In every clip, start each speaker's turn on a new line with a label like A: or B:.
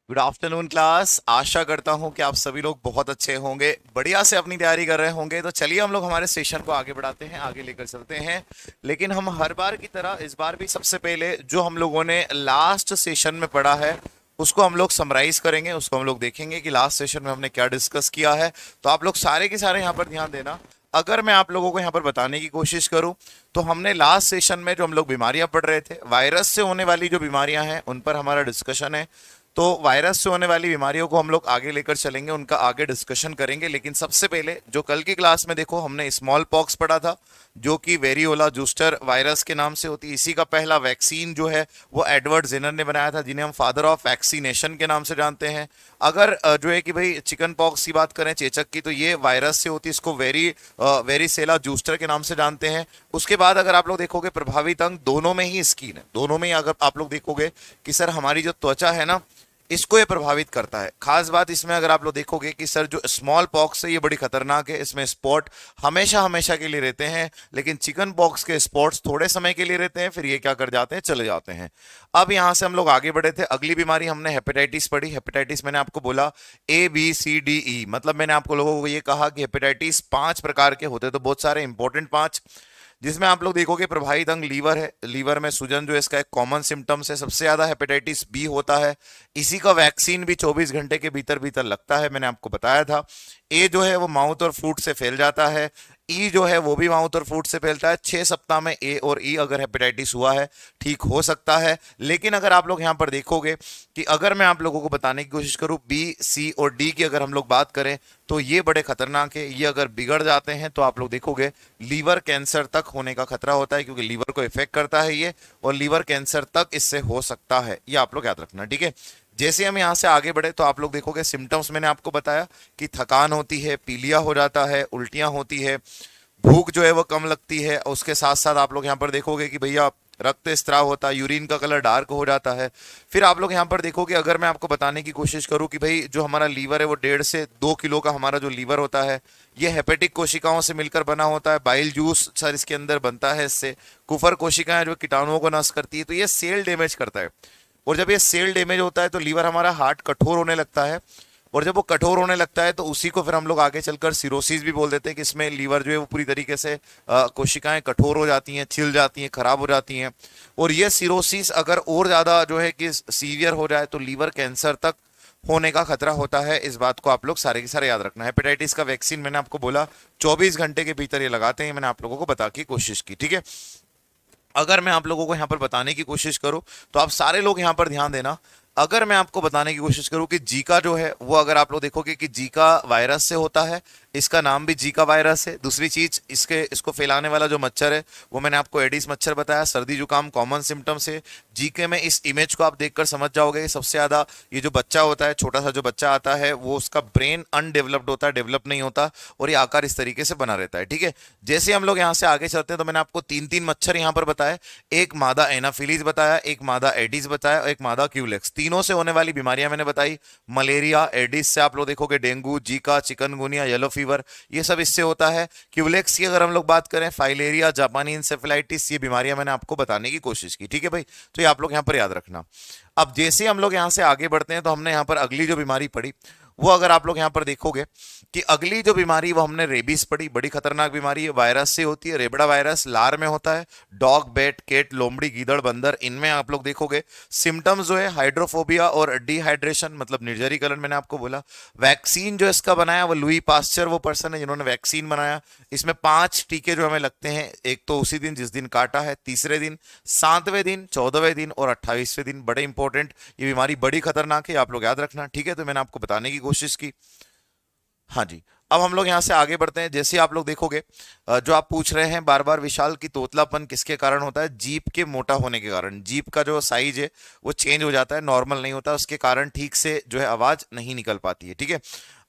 A: Good afternoon class. आशा करता हूं कि आप सभी लोग बहुत अच्छे होंगे, बढ़िया से अपनी तैयारी कर रहे होंगे। तो चलिए हम लोग हमारे सेशन को आगे बढ़ाते हैं, आगे लेकर चलते हैं। लेकिन हम हर बार की तरह इस बार भी सबसे पहले जो हम लोगों ने लास्ट सेशन में पढ़ा है उसको हम लोग समराइज करेंगे, उसको हम लोग देखेंगे कि लास्ट सेशन में हमने क्या डिस्कस किया है। तो आप लोग सारे के सारे यहाँ पर ध्यान देना। अगर मैं आप लोगों को यहाँ पर बताने की कोशिश करूं तो हमने लास्ट सेशन में जो हम लोग बीमारियां पढ़ रहे थे, वायरस से होने वाली जो बीमारियां हैं उन पर हमारा डिस्कशन है। तो वायरस से होने वाली बीमारियों को हम लोग आगे लेकर चलेंगे, उनका आगे डिस्कशन करेंगे। लेकिन सबसे पहले जो कल की क्लास में देखो हमने स्मॉल पॉक्स पढ़ा था, जो कि वेरियोला जूस्टर वायरस के नाम से होती है। इसी का पहला वैक्सीन जो है वो एडवर्ड जेनर ने बनाया था, जिन्हें हम फादर ऑफ वैक्सीनेशन के नाम से जानते हैं। अगर जो है कि भाई चिकन पॉक्स की बात करें, चेचक की, तो ये वायरस से होती है, इसको वेरीसेला जूस्टर के नाम से जानते हैं। उसके बाद अगर आप लोग देखोगे प्रभावित अंग दोनों में ही स्किन है, दोनों में ही अगर आप लोग देखोगे कि सर हमारी जो त्वचा है ना, इसको ये प्रभावित करता है। खास बात इसमें अगर आप लोग देखोगे कि सर जो स्मॉल पॉक्स है ये बड़ी खतरनाक है, इसमें स्पॉट हमेशा हमेशा के लिए रहते हैं। लेकिन चिकन पॉक्स के स्पॉट्स थोड़े समय के लिए रहते हैं, फिर ये क्या कर जाते हैं, चले जाते हैं। अब यहां से हम लोग आगे बढ़े थे, अगली बीमारी हमने हेपेटाइटिस पढ़ी। हेपेटाइटिस मैंने आपको बोला ABCDE, मतलब मैंने आपको लोगों को ये कहा कि हेपेटाइटिस 5 प्रकार के होते हैं, तो बहुत सारे इंपॉर्टेंट 5, जिसमें आप लोग देखोगे प्रभावित अंग लीवर है। लीवर में सूजन जो है इसका एक कॉमन सिम्टम्स है। सबसे ज्यादा हेपेटाइटिस बी होता है, इसी का वैक्सीन भी 24 घंटे के भीतर भीतर लगता है, मैंने आपको बताया था। ए जो है वो माउथ और फूड से फैल जाता है। ई जो है वो भी माउथ और फूड से फैलता है। 6 सप्ताह में ए और ई अगर हेपेटाइटिस हुआ है ठीक हो सकता है। लेकिन अगर आप लोग यहाँ पर देखोगे कि अगर मैं आप लोगों को बताने की कोशिश करूं बी, सी और डी की अगर हम लोग बात करें तो ये बड़े खतरनाक है। ये अगर बिगड़ जाते हैं तो आप लोग देखोगे लीवर कैंसर तक होने का खतरा होता है, क्योंकि लीवर को इफेक्ट करता है ये, और लीवर कैंसर तक इससे हो सकता है। ये आप लोग याद रखना, ठीक है। जैसे हम यहां से आगे बढ़े तो आप लोग देखोगे सिम्टम्स मैंने आपको बताया कि थकान होती है, पीलिया हो जाता है, उल्टियां होती है, भूख जो है वो कम लगती है। उसके साथ साथ आप लोग यहाँ पर देखोगे कि भैया रक्त स्त्राव होता है, यूरिन का कलर डार्क हो जाता है। फिर आप लोग यहाँ पर देखोगे, अगर मैं आपको बताने की कोशिश करूँ कि भाई जो हमारा लीवर है वो 1.5 से 2 किलो का हमारा जो लीवर होता है, ये हेपेटिक कोशिकाओं से मिलकर बना होता है। बाइल जूस सर इसके अंदर बनता है इससे। कुफर कोशिकाएं जो कीटाणुओं को नष्ट करती है, तो ये सेल डैमेज करता है। और जब ये सेल डैमेज होता है तो लीवर हमारा हार्ट कठोर होने लगता है, और जब वो कठोर होने लगता है तो उसी को फिर हम लोग आगे चलकर सिरोसिस भी बोल देते हैं, कि इसमें लीवर जो है वो पूरी तरीके से कोशिकाएं कठोर हो जाती हैं, छिल जाती हैं, खराब हो जाती हैं। और ये सिरोसिस अगर और ज्यादा जो है कि सीवियर हो जाए तो लीवर कैंसर तक होने का खतरा होता है। इस बात को आप लोग सारे के सारे याद रखना है। हेपेटाइटिस का वैक्सीन मैंने आपको बोला 24 घंटे के भीतर ये लगाते हैं, मैंने आप लोगों को बता की कोशिश की, ठीक है। अगर मैं आप लोगों को यहाँ पर बताने की कोशिश करूँ तो आप सारे लोग यहाँ पर ध्यान देना। अगर मैं आपको बताने की कोशिश करूं कि जीका जो है वो, अगर आप लोग देखोगे कि जीका वायरस से होता है, इसका नाम भी जीका वायरस है। दूसरी चीज, इसको फैलाने वाला जो मच्छर है वो मैंने आपको एडिस मच्छर बताया। सर्दी जुकाम कॉमन सिम्टम्स है। जीके में इस इमेज को आप देखकर समझ जाओगे कि सबसे ज्यादा ये जो बच्चा होता है, छोटा सा जो बच्चा आता है, वो उसका ब्रेन अनडेवलप्ड होता है, डेवलप नहीं होता, और ये आकार इस तरीके से बना रहता है, ठीक है। जैसे हम लोग यहाँ से आगे चलते हैं तो मैंने आपको 3 मच्छर यहाँ पर बताए। एक मादा एनाफिलीज बताया, एक मादा एडिस बताया, और एक मादा क्यूलेक्स। तीनों से होने वाली बीमारियां मैंने बताई। मलेरिया, एडिस से आप लोग देखोगे dengue, Zika, chikungunya, yellow fever, ये सब इससे होता है। क्यूलेक्स की अगर हम लोग बात करें, फाइलेरिया, जापानी इंसेफेलाइटिस, ये बीमारियां मैंने आपको बताने की कोशिश की, ठीक है भाई। तो ये आप लोग यहां पर याद रखना। अब जैसे हम लोग यहां से आगे बढ़ते हैं तो हमने यहां पर अगली जो बीमारी पढ़ी वो, अगर आप लोग यहां पर देखोगे कि अगली जो बीमारी वो हमने रेबीज पढ़ी। बड़ी खतरनाक बीमारी है, वायरस से होती है। रेबड़ा वायरस लार में होता है। डॉग, बैट, केट, लोमड़ी, गीदड़, बंदर, इनमें आप लोग देखोगे सिम्टम्स जो है हाइड्रोफोबिया और डिहाइड्रेशन, मतलब निर्जलीकरण, मैंने आपको बोला। वैक्सीन जो इसका बनाया वो लुई पास्चर वो पर्सन है जिन्होंने वैक्सीन बनाया। इसमें 5 टीके जो हमें लगते हैं, एक तो उसी दिन जिस दिन काटा है, तीसरे दिन, 7वें दिन, 14वें दिन और 28वें दिन। बड़े इंपॉर्टेंट, ये बीमारी बड़ी खतरनाक है, आप लोग याद रखना, ठीक है। तो मैंने आपको बताने की कोशिश की। हाँ जी। अब हम लोग यहां से आगे बढ़ते हैं। जैसे आप लोग देखोगे, जो आप पूछ रहे हैं बार बार, विशाल की तोतलापन किसके कारण होता है? जीप के मोटा होने के कारण। जीप का जो साइज है वो चेंज हो जाता है, नॉर्मल नहीं होता, उसके कारण ठीक से जो है आवाज नहीं निकल पाती है, ठीक है।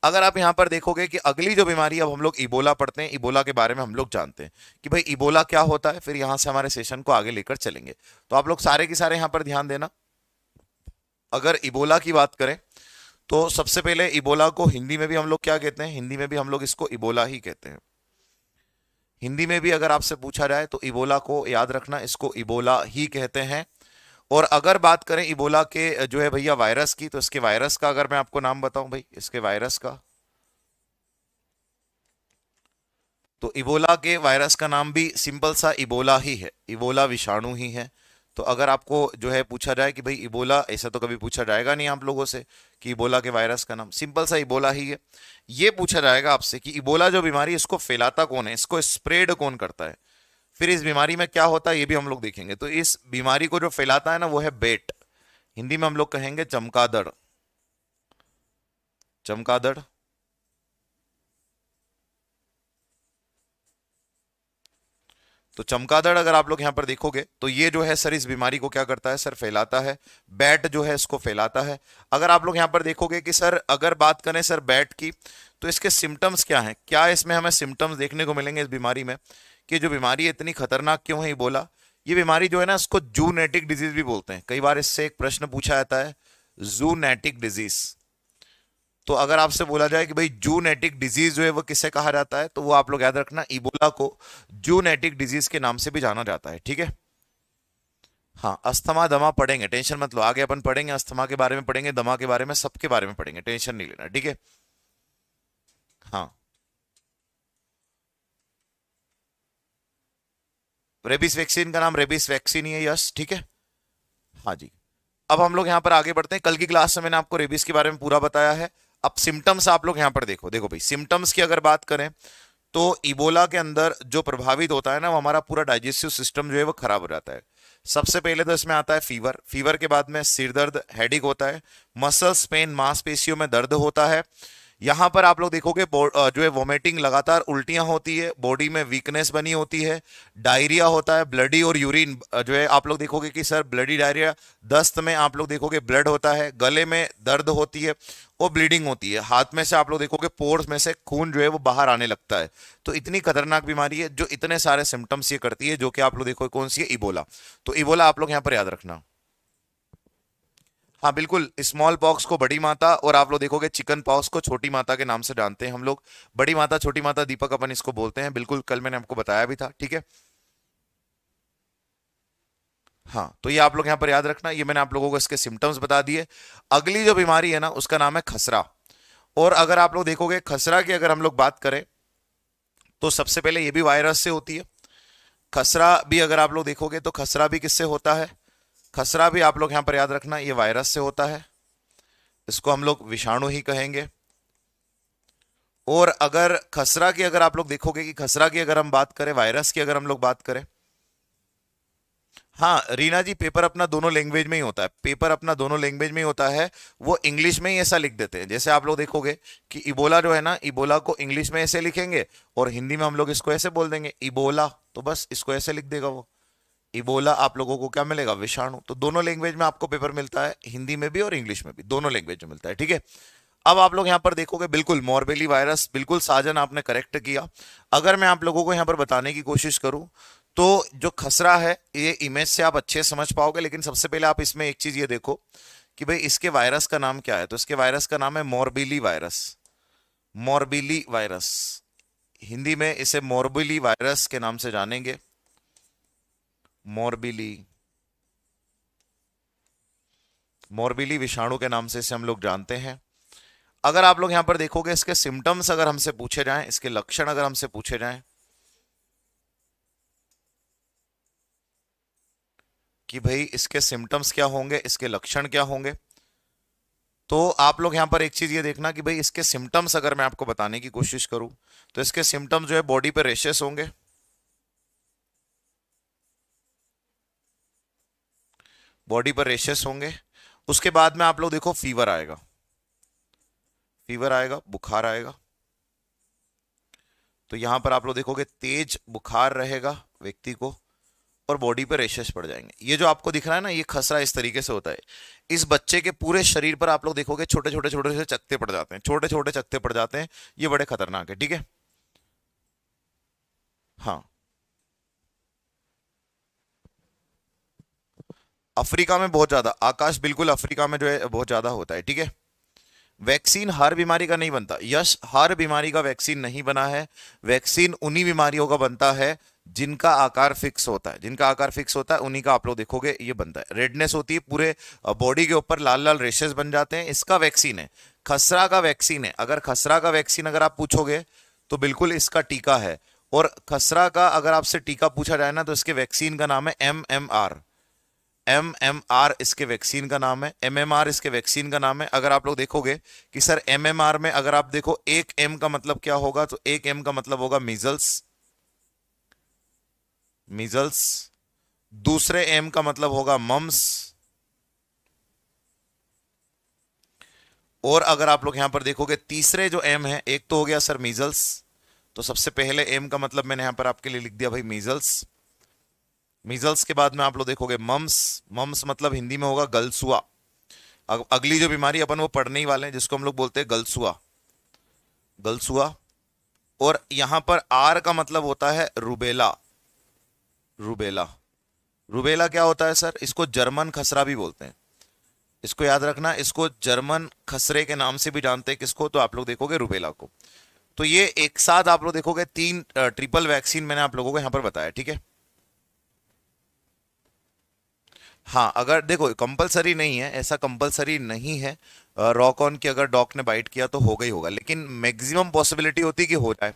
A: अगर आप यहां पर देखोगे कि अगली जो बीमारी, अब हम लोग इबोला पढ़ते हैं, इबोला के बारे में हम लोग जानते हैं कि भाई इबोला क्या होता है, फिर यहां से हमारे सेशन को आगे लेकर चलेंगे। तो आप लोग सारे के सारे यहां पर ध्यान देना। अगर इबोला की बात करें तो सबसे पहले इबोला को हिंदी में भी हम लोग क्या कहते हैं? हिंदी में भी हम लोग इसको इबोला ही कहते हैं। हिंदी में भी अगर आपसे पूछा जाए तो इबोला को याद रखना, इसको इबोला ही कहते हैं। और अगर बात करें इबोला के जो है भैया वायरस की, तो इसके वायरस का अगर मैं आपको नाम बताऊं भाई, इसके वायरस का, तो इबोला के वायरस का नाम भी सिंपल सा इबोला ही है, इबोला विषाणु ही है। तो अगर आपको जो है पूछा जाए कि भाई इबोला, ऐसा तो कभी पूछा जाएगा नहीं आप लोगों से कि इबोला के वायरस का नाम, सिंपल सा इबोला ही है। ये पूछा जाएगा आपसे कि इबोला जो बीमारी है इसको फैलाता कौन है, इसको स्प्रेड कौन करता है, फिर इस बीमारी में क्या होता है ये भी हम लोग देखेंगे। तो इस बीमारी को जो फैलाता है ना वो है बेट, हिंदी में हम लोग कहेंगे चमगादड़, चमगादड़। तो चमगादड़ अगर आप लोग यहां पर देखोगे तो ये जो है सर इस बीमारी को क्या करता है सर, फैलाता है। बैट जो है इसको फैलाता है। अगर आप लोग यहां पर देखोगे कि सर अगर बात करें सर बैट की, तो इसके सिम्टम्स क्या हैं, क्या इसमें हमें सिम्टम्स देखने को मिलेंगे इस बीमारी में, कि जो बीमारी है इतनी खतरनाक क्यों है इबोला। ये बीमारी जो है ना इसको जूनेटिक डिजीज भी बोलते हैं, कई बार इससे एक प्रश्न पूछा जाता है, जूनेटिक डिजीज। तो अगर आपसे बोला जाए कि भाई जूनेटिक डिजीज जो है वो किसे कहा जाता है, तो वो आप लोग याद रखना, इबोला को जूनेटिक डिजीज के नाम से भी जाना जाता है, ठीक है। हाँ, अस्थमा दमा पढ़ेंगे, टेंशन मत लो, आगे अपन पढ़ेंगे, अस्थमा के बारे में पढ़ेंगे, दमा के बारे में, सबके बारे में पढ़ेंगे, टेंशन नहीं लेना, ठीक है। हाँ, रेबीज वैक्सीन का नाम रेबीज वैक्सीन ही है, यस, ठीक है। हाँ जी। अब हम लोग यहाँ पर आगे बढ़ते हैं। कल की क्लास में मैंने आपको रेबीज के बारे में पूरा बताया है। अब सिम्टम्स आप लोग यहाँ पर देखो, देखो भाई सिम्टम्स की अगर बात करें तो इबोला के अंदर जो प्रभावित होता है ना वो हमारा पूरा डाइजेस्टिव सिस्टम जो है वो खराब हो जाता है। सबसे पहले तो इसमें आता है फीवर, फीवर के बाद में सिर दर्द, हेडेक होता है, मसल्स पेन, मांसपेशियों में दर्द होता है। यहां पर आप लोग देखोगे जो है वोमिटिंग, लगातार उल्टियां होती है, बॉडी में वीकनेस बनी होती है, डायरिया होता है, ब्लडी और यूरिन जो है आप लोग देखोगे कि सर ब्लडी डायरिया, दस्त में आप लोग देखोगे ब्लड होता है, गले में दर्द होती है और ब्लीडिंग होती है, हाथ में से आप लोग देखोगे पोर्स में से खून जो है वो बाहर आने लगता है। तो इतनी खतरनाक बीमारी है जो इतने सारे सिम्टम्स ये करती है, जो कि आप लोग देखो कौन सी है, इबोला। तो इबोला आप लोग यहां पर याद रखना। हाँ बिल्कुल, स्मॉल पॉक्स को बड़ी माता और आप लोग देखोगे चिकन पॉक्स को छोटी माता के नाम से जानते हैं हम लोग। बड़ी माता छोटी माता दीपक अपन इसको बोलते हैं, बिल्कुल कल मैंने आपको बताया भी था, ठीक है। हाँ, तो ये आप लोग यहाँ पर याद रखना, ये मैंने आप लोगों को इसके सिम्टम्स बता दिए। अगली जो बीमारी है ना उसका नाम है खसरा। और अगर आप लोग देखोगे खसरा की अगर हम लोग बात करें तो सबसे पहले ये भी वायरस से होती है। खसरा भी अगर आप लोग देखोगे तो खसरा भी किससे होता है, खसरा भी आप लोग यहां पर याद रखना ये वायरस से होता है, इसको हम लोग विषाणु ही कहेंगे। और अगर खसरा की अगर आप लोग देखोगे कि खसरा की अगर हम बात करें, वायरस की अगर हम लोग बात करें, हाँ रीना जी पेपर अपना दोनों लैंग्वेज में ही होता है, पेपर अपना दोनों लैंग्वेज में ही होता है। वो इंग्लिश में ही ऐसा लिख देते हैं, जैसे आप लोग देखोगे कि इबोला जो है ना, इबोला को इंग्लिश में ऐसे लिखेंगे और हिंदी में हम लोग इसको ऐसे बोल देंगे इबोला, तो बस इसको ऐसे लिख देगा वो इबोला। आप लोगों को क्या मिलेगा, विषाणु। तो दोनों लैंग्वेज में आपको पेपर मिलता है, हिंदी में भी और इंग्लिश में भी, दोनों लैंग्वेज में मिलता है, ठीक है। अब आप लोग यहां पर देखोगे बिल्कुल मॉर्बेली वायरस, बिल्कुल साजन आपने करेक्ट किया। अगर मैं आप लोगों को यहां पर बताने की कोशिश करूं तो जो खसरा है ये इमेज से आप अच्छे समझ पाओगे, लेकिन सबसे पहले आप इसमें एक चीज ये देखो कि भाई इसके वायरस का नाम क्या है। तो इसके वायरस का नाम है morbilli virus, morbilli virus, Hindi में इसे मॉर्बिली वायरस के नाम से जानेंगे, मॉर्बिली, मॉर्बिली विषाणु के नाम से इसे हम लोग जानते हैं। अगर आप लोग यहां पर देखोगे इसके सिम्टम्स अगर हमसे पूछे जाएं, इसके लक्षण अगर हमसे पूछे जाएं कि भाई इसके सिम्टम्स क्या होंगे, इसके लक्षण क्या होंगे, तो आप लोग यहां पर एक चीज ये देखना कि भाई इसके सिम्टम्स अगर मैं आपको बताने की कोशिश करूं तो इसके सिम्टम्स जो है बॉडी पे रेशेस होंगे, बॉडी पर रेशेस होंगे। उसके बाद में आप लोग देखो फीवर आएगा, फीवर आएगा, बुखार आएगा। तो यहां पर आप लोग देखोगे तेज बुखार रहेगा व्यक्ति को और बॉडी पे रेशेस पड़ जाएंगे। ये जो आपको दिख रहा है ना ये खसरा इस तरीके से होता है। इस बच्चे के पूरे शरीर पर आप लोग देखोगे छोटे छोटे छोटे से चकत्ते पड़ जाते हैं, छोटे छोटे चकत्ते पड़ जाते हैं, ये बड़े खतरनाक है, ठीक है। हाँ, अफ्रीका में बहुत ज्यादा, आकाश बिल्कुल अफ्रीका में जो है बहुत ज्यादा होता है, ठीक है। वैक्सीन हर बीमारी का नहीं बनता, यश हर बीमारी का वैक्सीन नहीं बना है। वैक्सीन उन्हीं बीमारियों का बनता है जिनका आकार फिक्स होता है, जिनका आकार फिक्स होता है उन्हीं का आप लोग देखोगे ये बनता है। रेडनेस होती है, पूरे बॉडी के ऊपर लाल लाल रेशेस बन जाते हैं। इसका वैक्सीन है, खसरा का वैक्सीन है। अगर खसरा का वैक्सीन अगर आप पूछोगे तो बिल्कुल इसका टीका है। और खसरा का अगर आपसे टीका पूछा जाए ना तो इसके वैक्सीन का नाम है MMR। MMR इसके वैक्सीन का नाम है, MMR इसके वैक्सीन का नाम है। अगर आप लोग देखोगे कि सर MMR में अगर आप देखो एक M का मतलब क्या होगा, तो एक M का मतलब होगा मीजल्स, मीजल्स। दूसरे M का मतलब होगा मम्स। और अगर आप लोग यहां पर देखोगे तीसरे जो M है, एक तो हो गया सर मीजल्स, तो सबसे पहले M का मतलब मैंने यहां पर आपके लिए लिख दिया भाई मीजल्स। मीजल्स के बाद में आप लोग देखोगे मम्स। मम्स मतलब हिंदी में होगा गलसुआ। अगली जो बीमारी अपन वो पढ़ने ही वाले हैं जिसको हम लोग बोलते हैं गलसुआ, गलसुआ। और यहां पर R का मतलब होता है रुबेला, रुबेला। रुबेला क्या होता है सर, इसको जर्मन खसरा भी बोलते हैं। इसको याद रखना, इसको जर्मन खसरे के नाम से भी जानते हैं किसको, तो आप लोग देखोगे रुबेला को। तो ये एक साथ आप लोग देखोगे तीन ट्रिपल वैक्सीन मैंने आप लोगों को यहां पर बताया, ठीक है। हाँ, अगर देखो कंपलसरी नहीं है, ऐसा कंपलसरी नहीं है। रॉक ऑन की अगर डॉग ने बाइट किया तो होगा ही होगा, लेकिन मैक्सिमम पॉसिबिलिटी होती है कि हो जाए।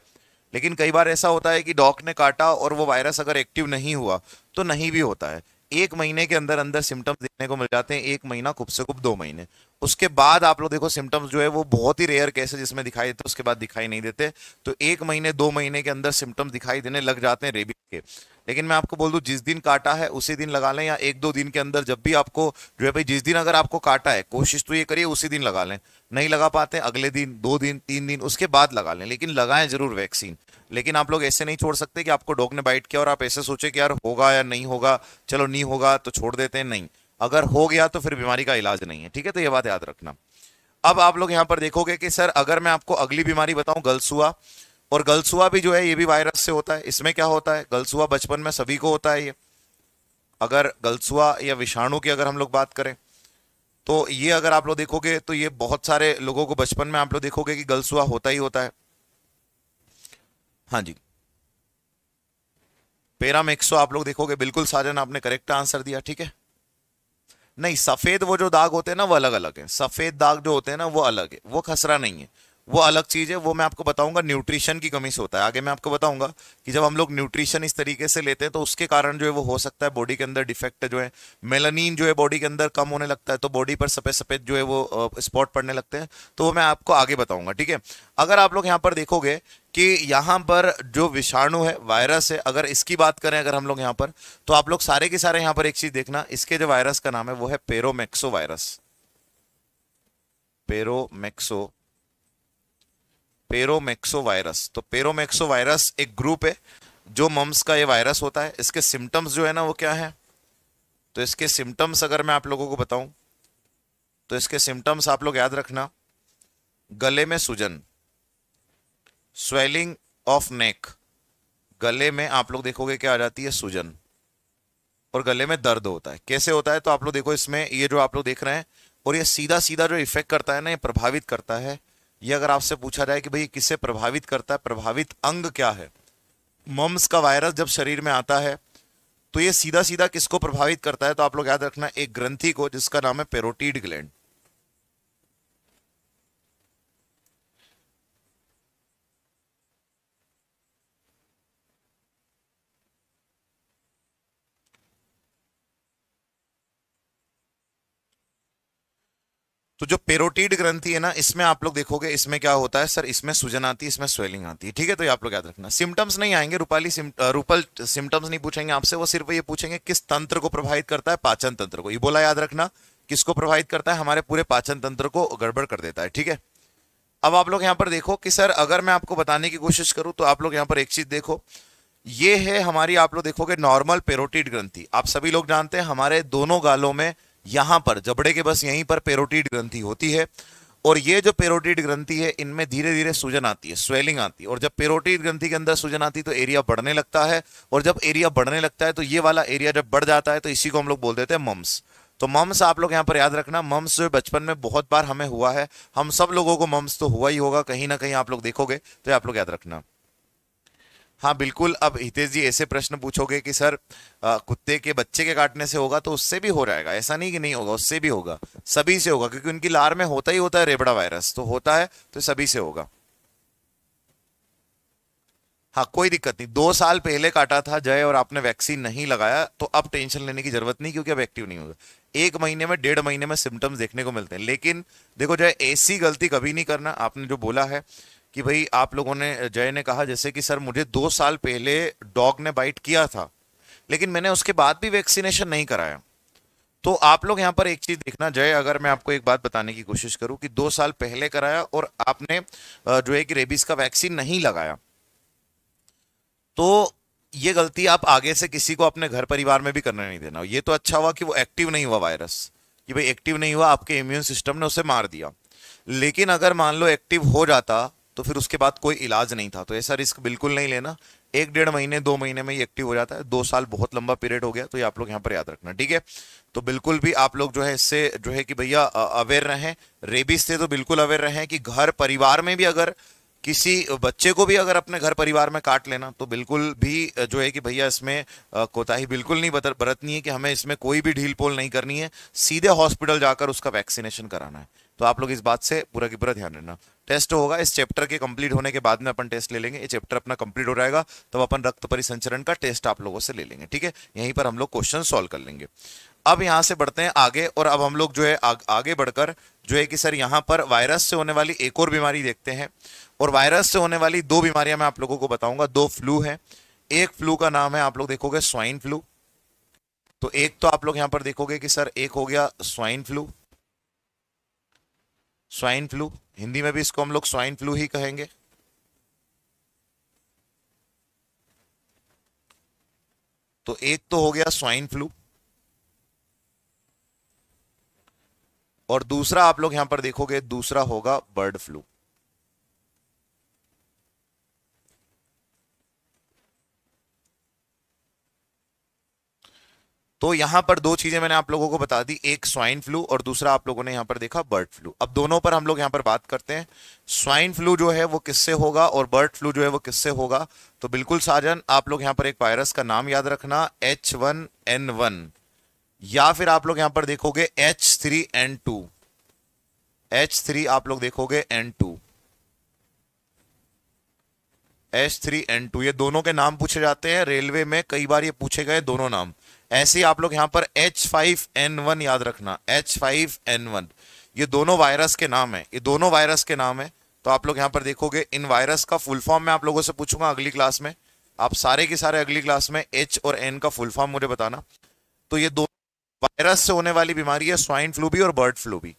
A: लेकिन कई बार ऐसा होता है कि डॉग ने काटा और वो वायरस अगर एक्टिव नहीं हुआ तो नहीं भी होता है। 1 महीने के अंदर अंदर सिम्टम्स देखने को मिल जाते हैं, 1 महीना खूब से खूब 2 महीने। उसके बाद आप लोग देखो सिम्टम्स जो है वो बहुत ही रेयर केस है जिसमें दिखाई देते, उसके बाद दिखाई नहीं देते। तो 1 महीने 2 महीने के अंदर सिम्टम्स दिखाई देने लग जाते हैं रेबीज के। लेकिन मैं आपको बोल दूं, जिस दिन काटा है उसी दिन लगा लें, या 1-2 दिन के अंदर जब भी आपको जो है भाई, जिस दिन अगर आपको काटा है कोशिश तो ये करिए उसी दिन लगा लें। नहीं लगा पाते अगले दिन, 2 दिन 3 दिन उसके बाद लगा लें, लेकिन लगाएं जरूर वैक्सीन। लेकिन आप लोग ऐसे नहीं छोड़ सकते कि आपको डॉग ने बाइट किया और आप ऐसे सोचे कि यार होगा या नहीं होगा, चलो नहीं होगा तो छोड़ देते हैं। नहीं, अगर हो गया तो फिर बीमारी का इलाज नहीं है, ठीक है। तो ये बात याद रखना। अब आप लोग यहां पर देखोगे कि सर अगर मैं आपको अगली बीमारी बताऊं, गलसुआ। और गलसुआ भी जो है ये भी वायरस से होता है। इसमें क्या होता है, गलसुआ बचपन में सभी को होता है ये। अगर गलसुआ या विषाणु की अगर हम लोग बात करें तो ये अगर आप लोग देखोगे तो ये बहुत सारे लोगों को बचपन में आप लोग देखोगे कि गलसुआ होता ही होता है। हाँ जी, पेरामेक्सो आप लोग देखोगे, बिल्कुल साजन आपने करेक्ट आंसर दिया, ठीक है। नहीं, सफेद वो जो दाग होते हैं ना वो अलग अलग है। सफेद दाग जो होते हैं ना वो अलग है, वो खसरा नहीं है, वो अलग चीज है। वो मैं आपको बताऊंगा न्यूट्रिशन की कमी से होता है। आगे मैं आपको बताऊंगा कि जब हम लोग न्यूट्रिशन इस तरीके से लेते हैं तो उसके कारण जो है वो हो सकता है बॉडी के अंदर डिफेक्ट जो है, मेलानिन जो है बॉडी के अंदर कम होने लगता है, तो बॉडी पर सफेद सफेद जो है वो स्पॉट पड़ने लगते हैं। तो वो मैं आपको आगे बताऊंगा, ठीक है। अगर आप लोग यहाँ पर देखोगे कि यहाँ पर जो विषाणु है, वायरस है, अगर इसकी बात करें अगर हम लोग यहाँ पर, तो आप लोग सारे के सारे यहाँ पर एक चीज देखना, इसके जो वायरस का नाम है वो है पेरोमेक्सो वायरस। पेरोमेक्सो, पेरोमेक्सो वायरस। तो पेरोमेक्सो वायरस एक ग्रुप है जो मम्स का ये वायरस होता है। इसके सिम्टम्स जो है ना वो क्या है, तो इसके सिम्टम्स अगर मैं आप लोगों को बताऊं तो इसके सिम्टम्स आप लोग याद रखना, गले में सूजन, स्वेलिंग ऑफ नेक। गले में आप लोग देखोगे क्या आ जाती है, सूजन, और गले में दर्द होता है। कैसे होता है, तो आप लोग देखो इसमें ये जो आप लोग देख रहे हैं, और ये सीधा सीधा जो इफेक्ट करता है ना, ये प्रभावित करता है। ये अगर आपसे पूछा जाए कि भाई किससे प्रभावित करता है, प्रभावित अंग क्या है, मम्स का वायरस जब शरीर में आता है तो ये सीधा सीधा किसको प्रभावित करता है, तो आप लोग याद रखना एक ग्रंथि को जिसका नाम है पेरोटिड ग्लैंड। तो जो पेरोटिड ग्रंथि है ना, इसमें आप लोग देखोगे इसमें क्या होता है सर, इसमें सूजन आती है, इसमें स्वेलिंग आती है, ठीक है। तो ये आप लोग याद रखना। सिम्टम्स नहीं आएंगे रूपाली, रूपल सिम्टम्स नहीं पूछेंगे आपसे, वो सिर्फ ये पूछेंगे किस तंत्र को प्रभावित करता है, पाचन तंत्र को। ये बोला याद रखना, किसको प्रभावित करता है, हमारे पूरे पाचन तंत्र को गड़बड़ कर देता है, ठीक है। अब आप लोग यहाँ पर देखो कि सर अगर मैं आपको बताने की कोशिश करूं तो आप लोग यहाँ पर एक चीज देखो, ये है हमारी, आप लोग देखोगे नॉर्मल पेरोटिड ग्रंथि। आप सभी लोग जानते हैं हमारे दोनों गालों में यहां पर जबड़े के बस यहीं पर पेरोटिड ग्रंथि होती है। और ये जो पेरोटिड ग्रंथि है इनमें धीरे धीरे सूजन आती है, स्वेलिंग आती है। और जब पेरोटिड ग्रंथि के अंदर सूजन आती है तो एरिया बढ़ने लगता है, और जब एरिया बढ़ने लगता है तो ये वाला एरिया जब बढ़ जाता है तो इसी को हम लोग बोल देते हैं मम्स। तो मम्स आप लोग यहाँ पर याद रखना, मम्स जो बचपन में बहुत बार हमें हुआ है, हम सब लोगों को मम्स तो हुआ ही होगा कहीं ना कहीं, आप लोग देखोगे तो आप लोग याद रखना। हाँ बिल्कुल। अब हितेश जी ऐसे प्रश्न पूछोगे कि सर कुत्ते के बच्चे के काटने से होगा, तो उससे भी हो जाएगा, ऐसा नहीं कि नहीं होगा, उससे भी होगा, सभी से होगा, क्योंकि उनकी लार में होता ही होता है रेबड़ा वायरस, तो होता है, तो सभी से होगा। हाँ कोई दिक्कत नहीं, 2 साल पहले काटा था जय और आपने वैक्सीन नहीं लगाया, तो अब टेंशन लेने की जरूरत नहीं, क्योंकि अब एक्टिव नहीं होगा। 1 महीने में 1.5 महीने में सिम्टम्स देखने को मिलते हैं। लेकिन देखो जय, ऐसी गलती कभी नहीं करना। आपने जो बोला है कि भाई, आप लोगों ने, जय ने कहा जैसे कि सर मुझे 2 साल पहले डॉग ने बाइट किया था, लेकिन मैंने उसके बाद भी वैक्सीनेशन नहीं कराया। तो आप लोग यहाँ पर एक चीज देखना जय, अगर मैं आपको एक बात बताने की कोशिश करूं कि 2 साल पहले कराया और आपने जो है कि रेबीज का वैक्सीन नहीं लगाया, तो ये गलती आप आगे से किसी को अपने घर परिवार में भी करने नहीं देना। ये तो अच्छा हुआ कि वो एक्टिव नहीं हुआ वायरस, कि भाई एक्टिव नहीं हुआ, आपके इम्यून सिस्टम ने उसे मार दिया। लेकिन अगर मान लो एक्टिव हो जाता, तो फिर उसके बाद कोई इलाज नहीं था, तो ऐसा रिस्क बिल्कुल नहीं लेना। 1 1.5 महीने 2 महीने में ही एक्टिव हो जाता है। 2 साल बहुत लंबा पीरियड हो गया, तो ये आप लोग यहाँ पर याद रखना, ठीक है। तो बिल्कुल भी आप लोग जो है इससे जो है कि भैया अवेयर रहें। रेबीज से तो बिल्कुल अवेयर रहें कि घर परिवार में भी अगर किसी बच्चे को भी अगर अपने घर परिवार में काट लेना, तो बिल्कुल भी जो है कि भैया इसमें कोताही बिल्कुल नहीं बरतनी है, कि हमें इसमें कोई भी ढील पोल नहीं करनी है, सीधे हॉस्पिटल जाकर उसका वैक्सीनेशन कराना है। तो आप लोग इस बात से पूरा की पूरा ध्यान रखना। टेस्ट होगा इस चैप्टर के कंप्लीट होने के बाद में, अपन टेस्ट ले लेंगे। ये चैप्टर अपना कंप्लीट हो जाएगा, तब अपन रक्त परिसंचरण का टेस्ट आप लोगों से ले लेंगे, ठीक है। यहीं पर हम लोग क्वेश्चन सॉल्व कर लेंगे। अब यहां से बढ़ते हैं आगे, और अब हम लोग जो है आगे बढ़कर जो है कि सर यहां पर वायरस से होने वाली एक और बीमारी देखते हैं। और वायरस से होने वाली 2 बीमारियां मैं आप लोगों को बताऊंगा। 2 फ्लू है। एक फ्लू का नाम है, आप लोग देखोगे, स्वाइन फ्लू। तो एक तो आप लोग यहां पर देखोगे कि सर एक हो गया swine flu. Swine flu Hindi में भी इसको हम लोग स्वाइन फ्लू ही कहेंगे। तो एक तो हो गया स्वाइन फ्लू, और दूसरा आप लोग यहां पर देखोगे, दूसरा होगा बर्ड फ्लू। तो यहां पर दो चीजें मैंने आप लोगों को बता दी, एक स्वाइन फ्लू और दूसरा आप लोगों ने यहां पर देखा बर्ड फ्लू। अब दोनों पर हम लोग यहां पर बात करते हैं। स्वाइन फ्लू जो है वो किससे होगा और बर्ड फ्लू जो है वो किससे होगा। तो बिल्कुल साजन, आप लोग यहां पर एक वायरस का नाम याद रखना, H1N1, या फिर आप लोग यहां पर देखोगे H3N2। H3 आप लोग देखोगे N2, H3N2, ये दोनों के नाम पूछे जाते हैं रेलवे में, कई बार ये पूछे गए दोनों नाम। ऐसे ही आप लोग यहां पर H5N1 याद रखना, H5N1, ये दोनों वायरस के नाम है, ये दोनों वायरस के नाम है। तो आप लोग यहां पर देखोगे, इन वायरस का फुल फॉर्म मैं आप लोगों से पूछूंगा अगली क्लास में। आप सारे के सारे अगली क्लास में H और N का फुल फॉर्म मुझे बताना। तो ये दो वायरस से होने वाली बीमारी है, स्वाइन फ्लू भी और बर्ड फ्लू भी।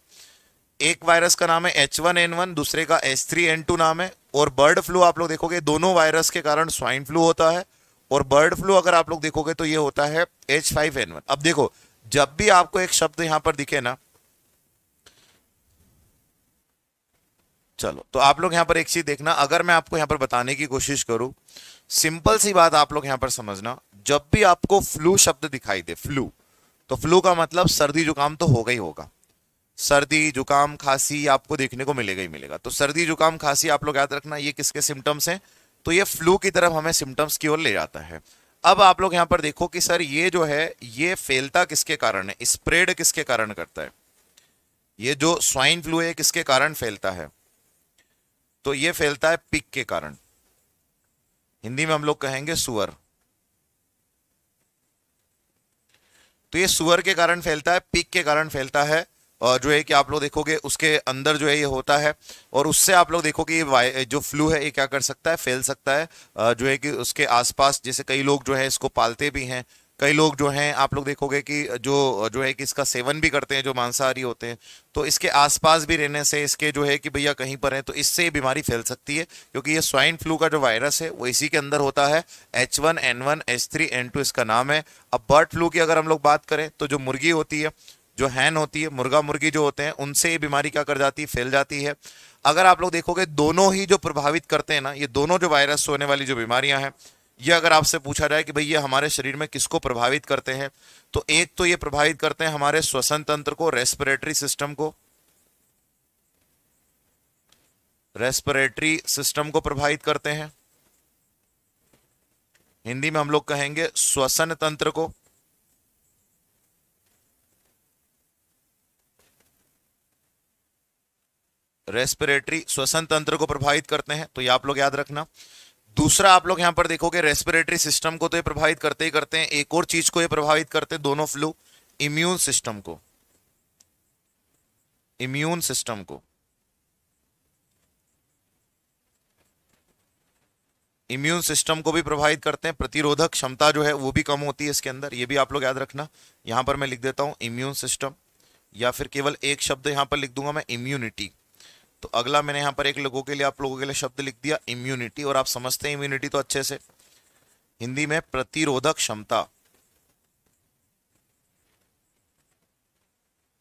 A: एक वायरस का नाम है H1N1, दूसरे का H3N2 नाम है। और बर्ड फ्लू आप लोग देखोगे, दोनों वायरस के कारण स्वाइन फ्लू होता है, और बर्ड फ्लू अगर आप लोग देखोगे तो ये होता है H5N1। अब देखो, जब भी आपको एक शब्द यहां पर दिखे ना, चलो तो आप लोग यहां पर एक चीज देखना, अगर मैं आपको यहां पर बताने की कोशिश करूं, सिंपल सी बात आप लोग यहां पर समझना, जब भी आपको फ्लू शब्द दिखाई दे, फ्लू, तो फ्लू का मतलब सर्दी जुकाम तो होगा ही होगा। सर्दी जुकाम खांसी आपको देखने को मिलेगा ही मिलेगा। तो सर्दी जुकाम खांसी आप लोग याद रखना, ये किसके सिम्टम्स हैं, तो ये फ्लू की तरफ हमें सिम्टम्स की ओर ले जाता है। अब आप लोग यहां पर देखो कि सर ये जो है ये फैलता किसके कारण है, स्प्रेड किसके कारण करता है, ये जो स्वाइन फ्लू है किसके कारण फैलता है, तो ये फैलता है पिक के कारण। हिंदी में हम लोग कहेंगे सुअर। तो ये सुअर के कारण फैलता है, पिक के कारण फैलता है। और जो है कि आप लोग देखोगे उसके अंदर जो है ये होता है, और उससे आप लोग देखो कि ये जो फ्लू है ये क्या कर सकता है, फैल सकता है। जो है कि उसके आसपास, जैसे कई लोग जो है इसको पालते भी हैं, कई लोग जो हैं आप लोग देखोगे कि जो है कि इसका सेवन भी करते हैं, जो मांसाहारी होते हैं। तो इसके आसपास भी रहने से, इसके जो है कि भैया कहीं पर है, तो इससे ये बीमारी फैल सकती है, क्योंकि ये स्वाइन फ्लू का जो वायरस है वो इसी के अंदर होता है। H1N1 H3N2 इसका नाम है। अब बर्ड फ्लू की अगर हम लोग बात करें, तो जो मुर्गी होती है, जो हैन होती है, मुर्गा मुर्गी जो होते हैं, उनसे ये बीमारी क्या कर जाती है, फैल जाती है। अगर आप लोग देखोगे, दोनों ही जो प्रभावित करते हैं ना, ये दोनों जो वायरस से होने वाली जो बीमारियां हैं, ये अगर आपसे पूछा जाए कि भाई ये हमारे शरीर में किसको प्रभावित करते हैं, तो एक तो ये प्रभावित करते हैं हमारे श्वसन तंत्र को, रेस्पिरेटरी सिस्टम को, रेस्पिरेटरी सिस्टम को प्रभावित करते हैं। हिंदी में हम लोग कहेंगे श्वसन तंत्र को, रेस्पिरेटरी श्वसन तंत्र को प्रभावित करते हैं, तो ये आप लोग याद रखना। दूसरा आप लोग यहां पर देखोगे रेस्पिरेटरी सिस्टम को तो ये प्रभावित करते ही करते हैं, एक और चीज को ये प्रभावित करते हैं दोनों फ्लू, इम्यून सिस्टम को, इम्यून सिस्टम को, इम्यून सिस्टम को भी प्रभावित करते हैं। प्रतिरोधक क्षमता जो है वो भी कम होती है इसके अंदर, ये भी आप लोग याद रखना। यहां पर मैं लिख देता हूं इम्यून सिस्टम, या फिर केवल एक शब्द यहां पर लिख दूंगा मैं, इम्यूनिटी। तो अगला मैंने यहां पर एक लोगों के लिए, आप लोगों के लिए शब्द लिख दिया इम्यूनिटी, और आप समझते हैं इम्यूनिटी तो अच्छे से, हिंदी में प्रतिरोधक क्षमता,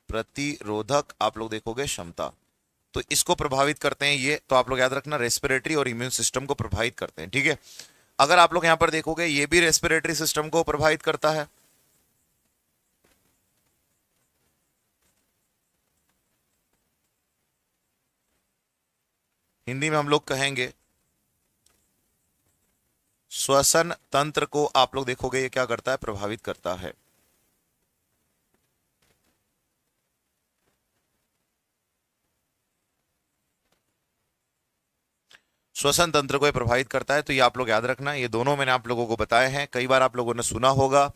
A: प्रतिरोधक आप लोग देखोगे क्षमता, तो इसको प्रभावित करते हैं ये, तो आप लोग याद रखना रेस्पिरेटरी और इम्यून सिस्टम को प्रभावित करते हैं, ठीक है। अगर आप लोग यहां पर देखोगे ये भी रेस्पिरेटरी सिस्टम को प्रभावित करता है, हिंदी में हम लोग कहेंगे श्वसन तंत्र को, आप लोग देखोगे ये क्या करता है, प्रभावित करता है। श्वसन तंत्र को ये प्रभावित करता है, तो ये आप लोग याद रखना। ये दोनों मैंने आप लोगों को बताए हैं। कई बार आप लोगों ने सुना होगा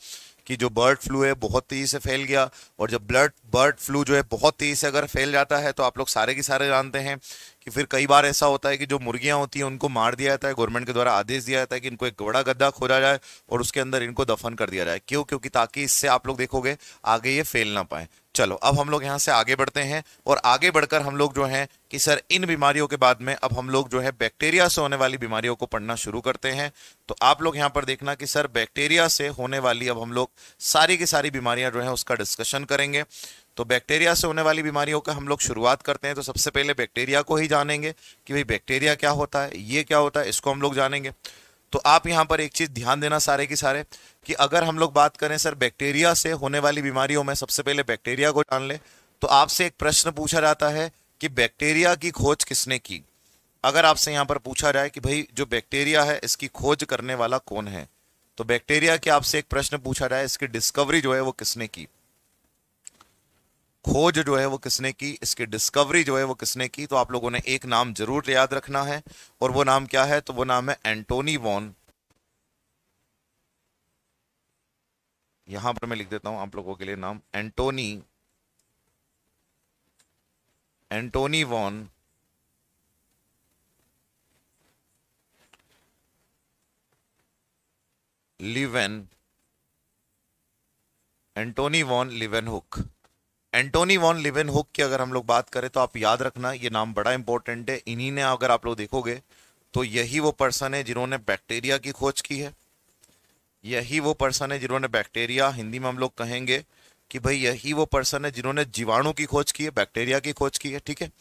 A: कि जो बर्ड फ्लू है बहुत तेजी से फैल गया, और जब बर्ड फ्लू जो है बहुत तेजी से अगर फैल जाता है तो आप लोग सारे के सारे जानते हैं कि फिर कई बार ऐसा होता है कि जो मुर्गियां होती हैं उनको मार दिया जाता है, गवर्नमेंट के द्वारा आदेश दिया जाता है कि इनको एक बड़ा गड्ढा खोदा जाए और उसके अंदर इनको दफन कर दिया जाए। क्यों? क्योंकि ताकि इससे आप लोग देखोगे आगे ये फैल ना पाए। चलो अब हम लोग यहाँ से आगे बढ़ते हैं, और आगे बढ़कर हम लोग जो हैं कि सर इन बीमारियों के बाद में अब हम लोग जो है बैक्टीरिया से होने वाली बीमारियों को पढ़ना शुरू करते हैं। तो आप लोग यहाँ पर देखना कि सर बैक्टीरिया से होने वाली अब हम लोग सारी की सारी बीमारियां जो है उसका डिस्कशन करेंगे। तो बैक्टीरिया से होने वाली बीमारियों का हम लोग शुरुआत करते हैं। तो सबसे पहले बैक्टीरिया को ही जानेंगे कि भाई बैक्टीरिया क्या होता है, ये क्या होता है, इसको हम लोग जानेंगे। तो आप यहाँ पर एक चीज ध्यान देना सारे की सारे, कि अगर हम लोग बात करें सर बैक्टीरिया से होने वाली बीमारियों में, सबसे पहले बैक्टीरिया को जान ले, तो आपसे एक प्रश्न पूछा जाता है कि बैक्टीरिया की खोज किसने की। अगर आपसे यहाँ पर पूछा जाए कि भाई जो बैक्टीरिया है इसकी खोज करने वाला कौन है, तो बैक्टीरिया की आपसे एक प्रश्न पूछा जाए, इसकी डिस्कवरी जो है वो किसने की, खोज जो है वो किसने की, इसकी डिस्कवरी जो है वो किसने की, तो आप लोगों ने एक नाम जरूर याद रखना है। और वो नाम क्या है? तो वो नाम है एंटोनी वॉन। यहां पर मैं लिख देता हूं आप लोगों के लिए नाम, Antonie, Antonie van Leeuwen, Antonie van Leeuwenhoek. Antonie van Leeuwenhoek की अगर हम लोग बात करें तो आप याद रखना ये नाम बड़ा इंपॉर्टेंट है। इन्हीं ने, अगर आप लोग देखोगे तो यही वो पर्सन है जिन्होंने बैक्टीरिया की खोज की है, यही वो पर्सन है जिन्होंने बैक्टीरिया, हिंदी में हम लोग कहेंगे कि भाई यही वो पर्सन है जिन्होंने जीवाणु की खोज की है, बैक्टीरिया की खोज की है, ठीक है।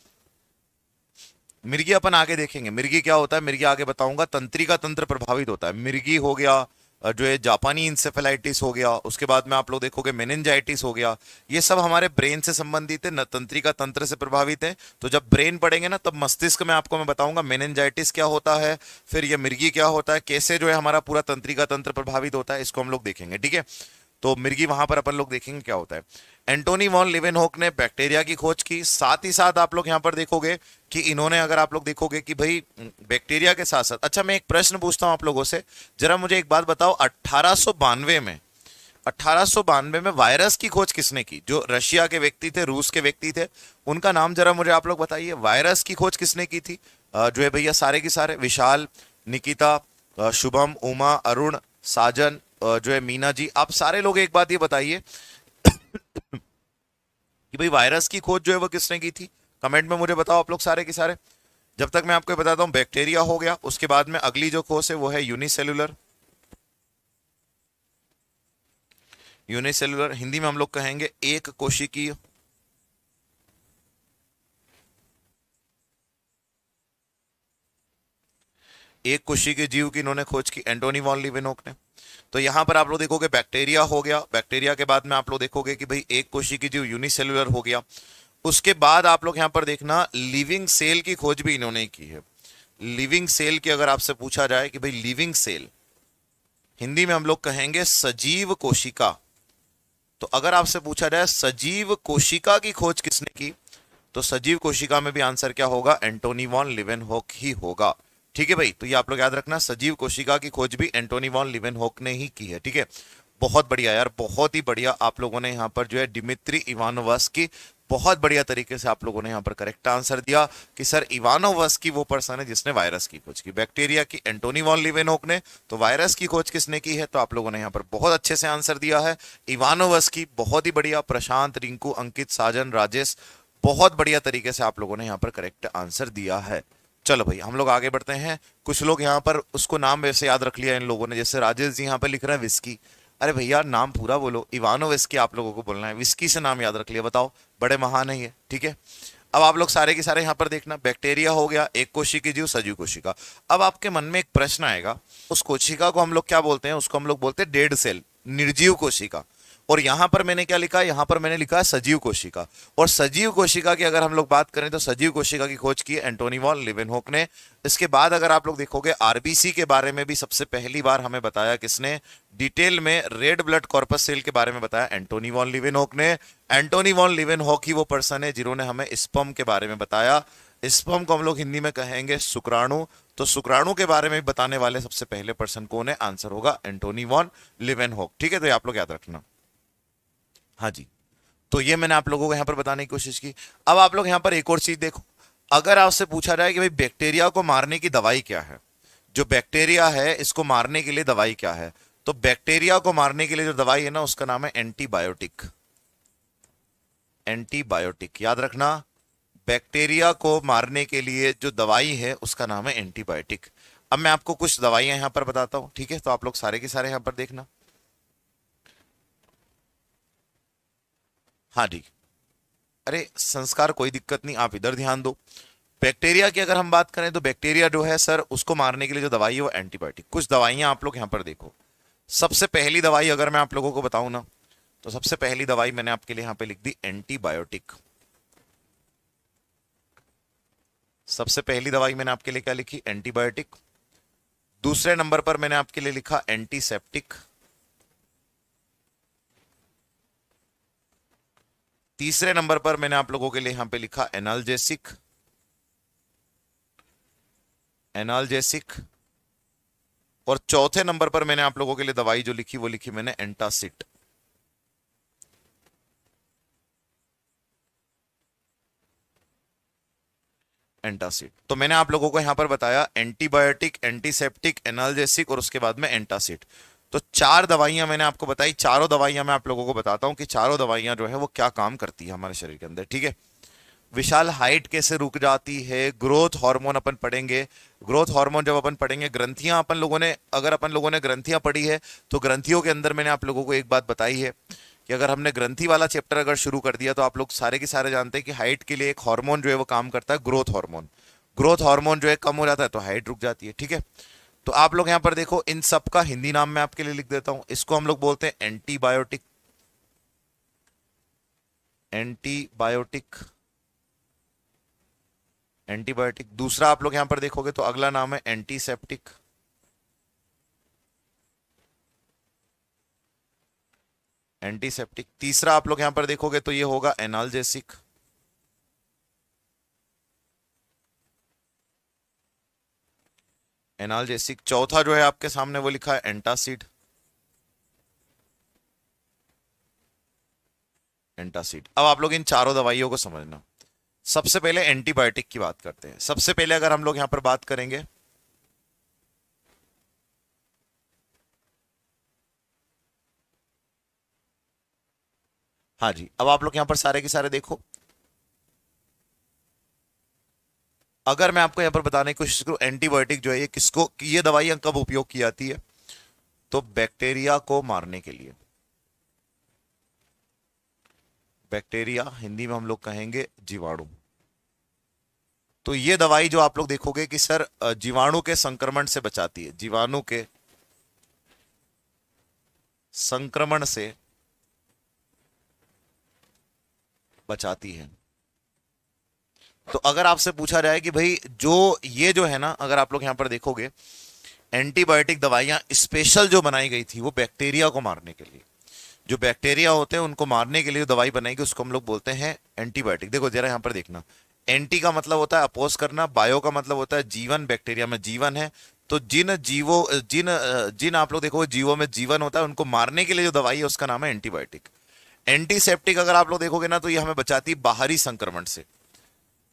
A: मिर्गी अपन आगे देखेंगे, मिर्गी क्या होता है, मिर्गी आगे बताऊंगा। तंत्रिका तंत्र प्रभावित होता है, मिर्गी हो गया, जो है जापानी इंसेफेलाइटिस हो गया, उसके बाद में आप लोग देखोगे मेनिंजाइटिस हो गया, ये सब हमारे ब्रेन से संबंधित है, न तंत्रिका तंत्र से प्रभावित है। तो जब ब्रेन पढ़ेंगे ना तब मस्तिष्क में आपको मैं बताऊंगा मेनिंजाइटिस क्या होता है, फिर ये मिर्गी क्या होता है, कैसे जो है हमारा पूरा तंत्रिका तंत्र प्रभावित होता है, इसको हम लोग देखेंगे, ठीक है। तो मिर्गी वहां पर अपन लोग देखेंगे क्या होता है। एंटोनी वॉन लिवेनहुक ने बैक्टीरिया की खोज की, साथ ही साथ आप लोग यहां पर देखोगे कि इन्होंने, अगर आप लोग देखोगे कि भाई बैक्टीरिया के साथ साथ, अच्छा मैं एक प्रश्न पूछता हूं आप लोगों से, जरा मुझे एक बात बताओ, 1892 में वायरस की खोज किसने की? जो रशिया के व्यक्ति थे, रूस के व्यक्ति थे, उनका नाम जरा मुझे आप लोग बताइए। वायरस की खोज किसने की थी? जो है भैया सारे की सारे, विशाल, निकिता, शुभम, उमा, अरुण, साजन, जो है मीना जी, आप सारे लोग एक बात ये बताइए कि भाई वायरस की खोज जो है वो किसने की थी? कमेंट में मुझे बताओ आप लोग सारे के सारे। जब तक मैं आपको बताता हूं बैक्टीरिया हो गया, उसके बाद में अगली जो खोज है वो है यूनिसेलुलर। यूनिसेलुलर हिंदी में हम लोग कहेंगे एक कोशिकीय। एक कोशिकीय जीव की इन्होंने खोज की, एंटोनी वॉन लिवेनहुक ने। तो यहां पर आप लोग देखोगे बैक्टीरिया हो गया, बैक्टीरिया के बाद में आप लोग देखोगे कि भाई एक कोशिकीय जीव यूनिसेलुलर हो गया। उसके बाद आप लोग यहां पर देखना लिविंग सेल की खोज भी इन्होंने की है। लिविंग सेल की अगर आपसे पूछा जाए कि भाई लिविंग सेल, हिंदी में हम लोग कहेंगे सजीव कोशिका। तो अगर आपसे पूछा जाए सजीव कोशिका की खोज किसने की, तो सजीव कोशिका में भी आंसर क्या होगा, एंटोनी वॉन लिवेनहोक ही होगा। ठीक है भाई, तो ये आप लोग याद रखना, सजीव कोशिका की खोज भी एंटोनी वॉन लिवेनहोक ने ही की है। ठीक है, बहुत बढ़िया यार, बहुत ही बढ़िया आप लोगों ने यहाँ पर जो है डिमित्री इवानोवस्की, बहुत बढ़िया तरीके से आप लोगों ने यहाँ पर करेक्ट आंसर दिया कि सर इवानोवस्की वो पर्सन है जिसने वायरस की खोज की। बैक्टीरिया की एंटोनी वॉन लिवेनहोक ने, तो वायरस की खोज किसने की है, तो आप लोगों ने यहाँ पर बहुत अच्छे से आंसर दिया है, इवानोवस्की। बहुत ही बढ़िया, प्रशांत, रिंकू, अंकित, साजन, राजेश, बहुत बढ़िया तरीके से आप लोगों ने यहाँ पर करेक्ट आंसर दिया है। चलो भाई हम लोग आगे बढ़ते हैं। कुछ लोग यहाँ पर उसको नाम वैसे याद रख लिया इन लोगों ने, जैसे राजेश जी यहाँ पर लिख रहे हैं विस्की। अरे भैया नाम पूरा बोलो, इवानोविस्की आप लोगों को बोलना है, विस्की से नाम याद रख लिया, बताओ, बड़े महान है ये। ठीक है, अब आप लोग सारे के सारे यहाँ पर देखना, बैक्टीरिया हो गया, एक कोशिकी जीव, सजीव कोशिका। अब आपके मन में एक प्रश्न आएगा, उस कोशिका को हम लोग क्या बोलते हैं, उसको हम लोग बोलते हैं डेड सेल, निर्जीव कोशिका। और यहां पर मैंने क्या लिखा है, यहां पर मैंने लिखा है सजीव कोशिका। और सजीव कोशिका की अगर हम लोग बात करें तो सजीव कोशिका की खोज की एंटोनी वॉन लिवेनहोक ने। इसके बाद अगर आप लोग देखोगे आरबीसी के बारे में भी सबसे पहली बार हमें बताया किसने, डिटेल में रेड ब्लड कॉर्पस सेल के बारे में बताया एंटोनी वॉन लिवेनहोक ने। एंटोनी वॉन लिवेनहोक ही वो पर्सन है जिन्होंने हमें स्पर्म के बारे में बताया। स्पर्म को हम लोग हिंदी में कहेंगे शुक्राणु। तो शुक्राणु के बारे में बताने वाले सबसे पहले पर्सन कौन है, आंसर होगा एंटोनी वॉन लिवेनहोक। ठीक है, तो ये आप लोग याद रखना। हाँ जी, तो ये मैंने आप लोगों को यहां पर बताने की कोशिश की। अब आप लोग यहां पर एक और चीज देखो, अगर आपसे पूछा जाए कि भाई बैक्टीरिया को मारने की दवाई क्या है, जो बैक्टीरिया है इसको मारने के लिए दवाई क्या है, तो बैक्टीरिया को मारने के लिए जो दवाई है ना उसका नाम है एंटीबायोटिक। एंटीबायोटिक याद रखना, बैक्टीरिया को मारने के लिए जो दवाई है उसका नाम है एंटीबायोटिक। अब मैं आपको कुछ दवाइयां यहां पर बताता हूं, ठीक है, तो आप लोग सारे के सारे यहां पर देखना। हाँ जी, अरे संस्कार कोई दिक्कत नहीं, आप इधर ध्यान दो। बैक्टीरिया की अगर हम बात करें तो बैक्टीरिया जो है सर उसको मारने के लिए जो दवाई है वो एंटीबायोटिक। कुछ दवाइयां आप लोग यहां पर देखो। सबसे पहली दवाई अगर मैं आप लोगों को बताऊं ना, तो सबसे पहली दवाई मैंने आपके लिए यहां पे लिख दी एंटीबायोटिक। सबसे पहली दवाई मैंने आपके लिए क्या लिखी, एंटीबायोटिक। दूसरे नंबर पर मैंने आपके लिए लिखा एंटीसेप्टिक। तीसरे नंबर पर मैंने आप लोगों के लिए यहां पे लिखा एनाल्जेसिक। एनाल्जेसिक। और चौथे नंबर पर मैंने आप लोगों के लिए दवाई जो लिखी वो लिखी मैंने एंटासिड। एंटासिड। तो मैंने आप लोगों को यहां पर बताया एंटीबायोटिक, एंटीसेप्टिक, एनाल्जेसिक और उसके बाद में एंटासिड। तो चार दवाइयां मैंने आपको बताई। चारों दवाइयां मैं आप लोगों को बताता हूं कि चारों दवाइयां जो है वो क्या काम करती है हमारे शरीर के अंदर। ठीक है, विशाल हाइट कैसे रुक जाती है, ग्रोथ हार्मोन अपन पढ़ेंगे। ग्रोथ हार्मोन जब अपन पढ़ेंगे, ग्रंथियां अपन लोगों ने, अगर अपन लोगों ने ग्रंथियां पढ़ी है तो ग्रंथियों के अंदर मैंने आप लोगों को एक बात बताई है कि अगर हमने ग्रंथि वाला चैप्टर अगर शुरू कर दिया तो आप लोग सारे के सारे जानते हैं कि हाइट के लिए एक हार्मोन जो है वो काम करता है, ग्रोथ हार्मोन। ग्रोथ हार्मोन जो है कम हो जाता है तो हाइट रुक जाती है। ठीक है, तो आप लोग यहां पर देखो, इन सब का हिंदी नाम मैं आपके लिए लिख देता हूं। इसको हम लोग बोलते हैं एंटीबायोटिक। Antibiotic, antibiotic. दूसरा आप लोग यहां पर देखोगे तो अगला नाम है एंटीसेप्टिक। एंटीसेप्टिक। तीसरा आप लोग यहां पर देखोगे तो ये होगा एनाल्जेसिक। एनाल्जेसिक। चौथा जो है आपके सामने वो लिखा है एंटासिड। एंटासिड। अब आप लोग इन चारों दवाइयों को समझना। सबसे पहले एंटीबायोटिक की बात करते हैं। सबसे पहले अगर हम लोग यहां पर बात करेंगे, हाँ जी, अब आप लोग यहां पर सारे के सारे देखो। अगर मैं आपको यहां पर बताने की कोशिश करूं, एंटीबायोटिक जो है ये किसको, ये दवाइयां कब उपयोग की जाती है, तो बैक्टीरिया को मारने के लिए। बैक्टीरिया हिंदी में हम लोग कहेंगे जीवाणु। तो ये दवाई जो आप लोग देखोगे कि सर जीवाणु के संक्रमण से बचाती है, जीवाणु के संक्रमण से बचाती है। तो अगर आपसे पूछा जाए कि भाई जो ये जो है ना, अगर आप लोग यहां पर देखोगे एंटीबायोटिक दवाइयां स्पेशल जो बनाई गई थी वो बैक्टीरिया को मारने के लिए, जो बैक्टीरिया होते हैं उनको मारने के लिए जो दवाई बनाई गई उसको हम लोग बोलते हैं एंटीबायोटिक। देखो जरा यहां पर देखना, एंटी का मतलब होता है अपोज करना, बायो का मतलब होता है जीवन, बैक्टीरिया में जीवन है। तो जिन आप लोग देखो जीवों में जीवन होता है उनको मारने के लिए जो दवाई है उसका नाम है एंटीबायोटिक। एंटीसेप्टिक अगर आप लोग देखोगे ना तो ये हमें बचाती है बाहरी संक्रमण से,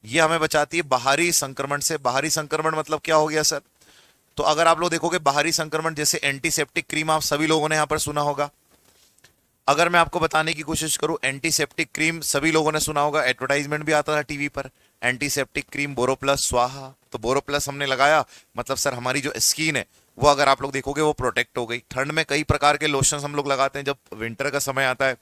A: ये हमें बचाती है बाहरी संक्रमण से। बाहरी संक्रमण मतलब क्या हो गया सर? तो अगर आप लोग देखोगे बाहरी संक्रमण, जैसे एंटीसेप्टिक क्रीम आप सभी लोगों ने यहां पर सुना होगा। अगर मैं आपको बताने की कोशिश करूं, एंटीसेप्टिक क्रीम सभी लोगों ने सुना होगा, एडवर्टाइजमेंट भी आता था टीवी पर, एंटीसेप्टिक क्रीम बोरोप्लस स्वाहा। तो बोरोप्लस हमने लगाया मतलब सर हमारी जो स्किन है वो अगर आप लोग देखोगे वो प्रोटेक्ट हो गई। ठंड में कई प्रकार के लोशन हम लोग लगाते हैं, जब विंटर का समय आता है,